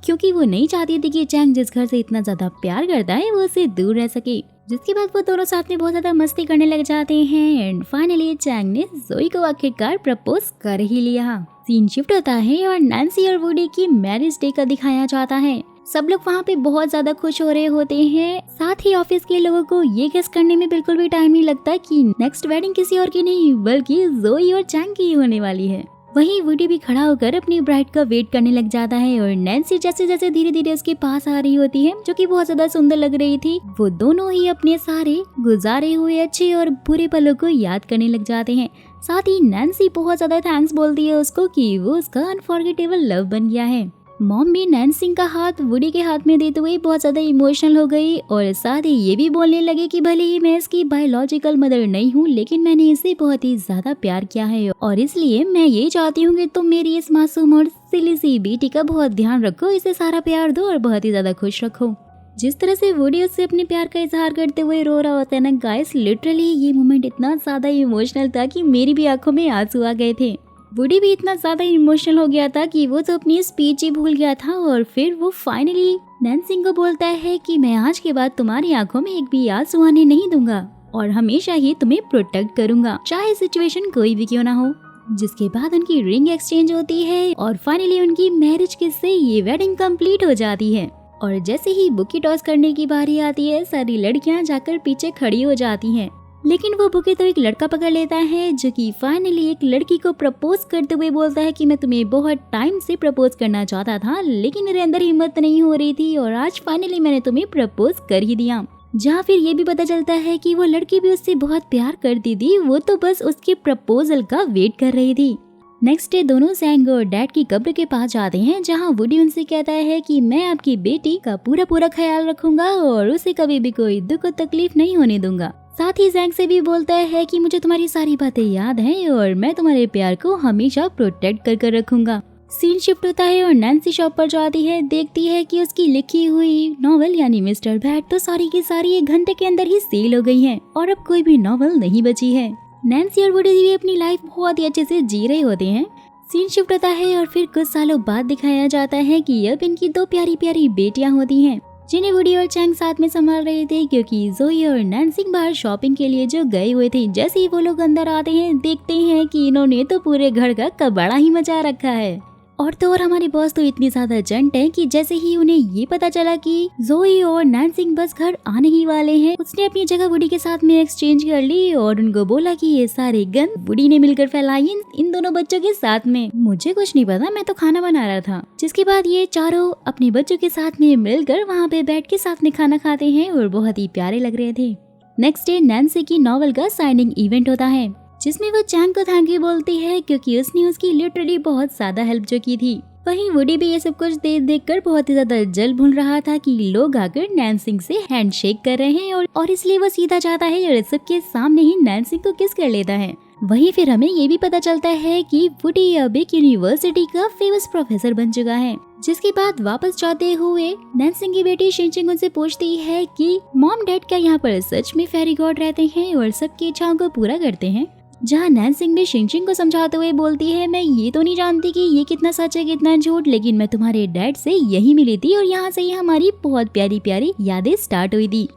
क्योंकि वो नहीं चाहती थी कि चैंग जिस घर से इतना ज्यादा प्यार करता है वो उससे दूर रह सके। जिसके बाद वो दोनों साथ में बहुत ज्यादा मस्ती करने लग जाते हैं एंड फाइनली चैंग ने जोई को आखिरकार प्रपोज कर ही लिया। सीन शिफ्ट होता है और नैन्सी और वुडी की मैरिज डे का दिखाया जाता है। सब लोग वहाँ पे बहुत ज्यादा खुश हो रहे होते हैं। साथ ही ऑफिस के लोगों को ये गेस करने में बिल्कुल भी टाइम नहीं लगता कि नेक्स्ट वेडिंग किसी और की नहीं बल्कि जोई और चैंग की होने वाली है। वहीं वुडी भी खड़ा होकर अपनी ब्राइड का वेट करने लग जाता है और नैन्सी जैसे जैसे धीरे धीरे उसके पास आ रही होती है, जो कि बहुत ज्यादा सुंदर लग रही थी, वो दोनों ही अपने सारे गुजारे हुए अच्छे और बुरे पलों को याद करने लग जाते हैं। साथ ही नैन्सी बहुत ज्यादा थैंक्स बोलती है उसको कि वो उसका अनफॉरगेटेबल लव बन गया है। मॉम भी नैन्सी का हाथ वुडी के हाथ में देते हुए बहुत ज्यादा इमोशनल हो गई और साथ ही ये भी बोलने लगे कि भले ही मैं इसकी बायोलॉजिकल मदर नहीं हूँ, लेकिन मैंने इसे बहुत ही ज्यादा प्यार किया है और इसलिए मैं ये चाहती हूँ कि तुम मेरी इस मासूम और सिली सी बेटी का बहुत ध्यान रखो, इसे सारा प्यार दो और बहुत ही ज्यादा खुश रखो। जिस तरह से वुडी उससे अपने प्यार का इजहार करते हुए रो रहा होता है ना गाइस, लिटरली ये मोमेंट इतना ज्यादा इमोशनल था कि मेरी भी आंखों में आंसू आ गए थे। वुडी भी इतना ज्यादा इमोशनल हो गया था कि वो तो अपनी स्पीच ही भूल गया था और फिर वो फाइनली नैन्सी को बोलता है कि मैं आज के बाद तुम्हारी आंखों में एक भी आंसू आने नहीं दूंगा और हमेशा ही तुम्हें प्रोटेक्ट करूंगा, चाहे सिचुएशन कोई भी क्यों ना हो। जिसके बाद उनकी रिंग एक्सचेंज होती है और फाइनली उनकी मैरिज किस से ये वेडिंग कंप्लीट हो जाती है। और जैसे ही बुकी टॉस करने की बारी आती है, सारी लड़कियां जाकर पीछे खड़ी हो जाती हैं, लेकिन वो बुके तो एक लड़का पकड़ लेता है जो कि फाइनली एक लड़की को प्रपोज करते हुए बोलता है कि मैं तुम्हें बहुत टाइम से प्रपोज करना चाहता था, लेकिन मेरे अंदर हिम्मत नहीं हो रही थी और आज फाइनली मैंने तुम्हें प्रपोज कर ही दिया। जहाँ फिर ये भी पता चलता है कि वो लड़की भी उससे बहुत प्यार करती थी, वो तो बस उसके प्रपोजल का वेट कर रही थी। नेक्स्ट डे दोनों सैंग और डैड की कब्र के पास जाते हैं, जहाँ वुडी उनसे कहता है कि मैं आपकी बेटी का पूरा ख्याल रखूंगा और उसे कभी भी कोई दुख और तकलीफ नहीं होने दूंगा। साथ ही जैंग से भी बोलता है कि मुझे तुम्हारी सारी बातें याद हैं और मैं तुम्हारे प्यार को हमेशा प्रोटेक्ट कर रखूंगा। सीन शिफ्ट होता है और नैन्सी शॉप पर जाती है, देखती है कि उसकी लिखी हुई नॉवेल यानी मिस्टर बैट तो सारी की सारी 1 घंटे के अंदर ही सेल हो गई है और अब कोई भी नॉवेल नहीं बची है। नैन्सी और वुडी भी अपनी लाइफ बहुत ही अच्छे से जी रहे होते हैं। सीन शिफ्ट होता है और फिर कुछ सालों बाद दिखाया जाता है कि अब इनकी 2 प्यारी प्यारी बेटियां होती हैं, जिन्हें वुडी और चैंग साथ में संभाल रहे थे, क्योंकि जोई और नैन्सी बाहर शॉपिंग के लिए जो गए हुए थे। जैसे ही वो लोग अंदर आते हैं, देखते हैं कि इन्होंने तो पूरे घर का कबाड़ा ही मचा रखा है। और तो और हमारे बॉस तो इतनी ज्यादा जंट है कि जैसे ही उन्हें ये पता चला कि जोई और नैन्सी बस घर आने ही वाले हैं, उसने अपनी जगह वुडी के साथ में एक्सचेंज कर ली और उनको बोला कि ये सारे गन वुडी ने मिलकर फैलाई इन दोनों बच्चों के साथ में। मुझे कुछ नहीं पता, मैं तो खाना बना रहा था। जिसके बाद ये चारों अपने बच्चों के साथ में मिलकर वहाँ पे बैठ के साथ में खाना खाते हैं और बहुत ही प्यारे लग रहे थे। नेक्स्ट डे नैन्सी की नॉवल का साइनिंग इवेंट होता है, जिसमें वो चैंग को थैंक यू बोलती है क्योंकि उसने उसकी लिटरली बहुत ज्यादा हेल्प जो की थी। वहीं वुडी भी ये सब कुछ देख कर बहुत ही ज्यादा जल भूल रहा था कि लोग आकर नैन्सी से हैंडशेक कर रहे हैं और इसलिए वो सीधा जाता है और सबके सामने ही नैन्सी को किस कर लेता है। वहीं फिर हमें ये भी पता चलता है कि वुडी अब एक यूनिवर्सिटी का फेमस प्रोफेसर बन चुका है। जिसके बाद वापस जाते हुए नैन्सी की बेटी शिनचिंग उनसे पूछती है कि मॉम डैड क्या यहाँ पर सच में फेरी गॉड रहते हैं और सबकी इच्छाओं को पूरा करते हैं। जहाँ नैन्सी भी शिनचिंग को समझाते हुए बोलती है, मैं ये तो नहीं जानती कि ये कितना सच है कितना झूठ, लेकिन मैं तुम्हारे डैड से यही मिली थी और यहाँ से ही हमारी बहुत प्यारी प्यारी यादें स्टार्ट हुई थी।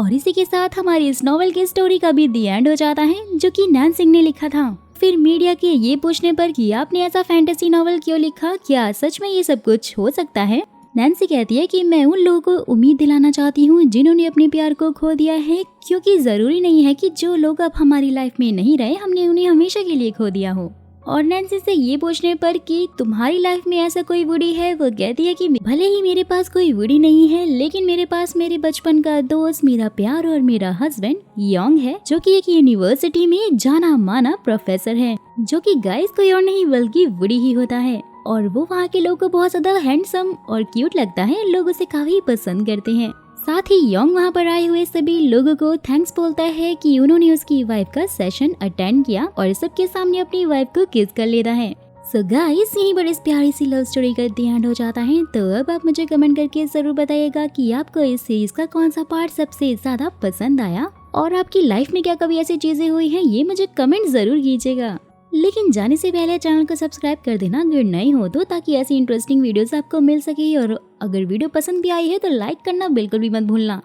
और इसी के साथ हमारी इस नॉवेल की स्टोरी का भी दी एंड हो जाता है, जो कि नैन सिंह ने लिखा था। फिर मीडिया के ये पूछने पर कि आपने ऐसा फैंटेसी नॉवेल क्यों लिखा, क्या सच में ये सब कुछ हो सकता है, नैन्सी कहती है कि मैं उन लोगों को उम्मीद दिलाना चाहती हूँ जिन्होंने अपने प्यार को खो दिया है, क्योंकि जरूरी नहीं है कि जो लोग अब हमारी लाइफ में नहीं रहे हमने उन्हें हमेशा के लिए खो दिया हो। और नैन्सी से ये पूछने पर कि तुम्हारी लाइफ में ऐसा कोई वुडी है, वो कहती है कि भले ही मेरे पास कोई वुडी नहीं है, लेकिन मेरे पास मेरे बचपन का दोस्त, मेरा प्यार और मेरा हस्बैंड योंग है, जो कि एक यूनिवर्सिटी में जाना माना प्रोफेसर है, जो कि गाइस कोई और नहीं बल्कि वुडी ही होता है। और वो वहाँ के लोगों को बहुत ज्यादा हैंडसम और क्यूट लगता है, लोग उसे काफी पसंद करते हैं। साथ ही योंग वहाँ पर आए हुए सभी लोगों को थैंक्स बोलता है कि उन्होंने उसकी वाइफ का सेशन अटेंड किया और सबके सामने अपनी वाइफ को किस कर लेता है। सो गाइस, यहीं पर इस प्यारी सी लव स्टोरी का एंड हो जाता है। तो अब आप मुझे कमेंट करके जरूर बताइएगा कि आपको इस सीरीज का कौन सा पार्ट सबसे ज्यादा पसंद आया और आपकी लाइफ में क्या कभी ऐसी चीजें हुई हैं, ये मुझे कमेंट जरूर कीजिएगा। लेकिन जाने से पहले चैनल को सब्सक्राइब कर देना अगर नए हो तो, ताकि ऐसी इंटरेस्टिंग वीडियोस आपको मिल सके। और अगर वीडियो पसंद भी आई है तो लाइक करना बिल्कुल भी मत भूलना।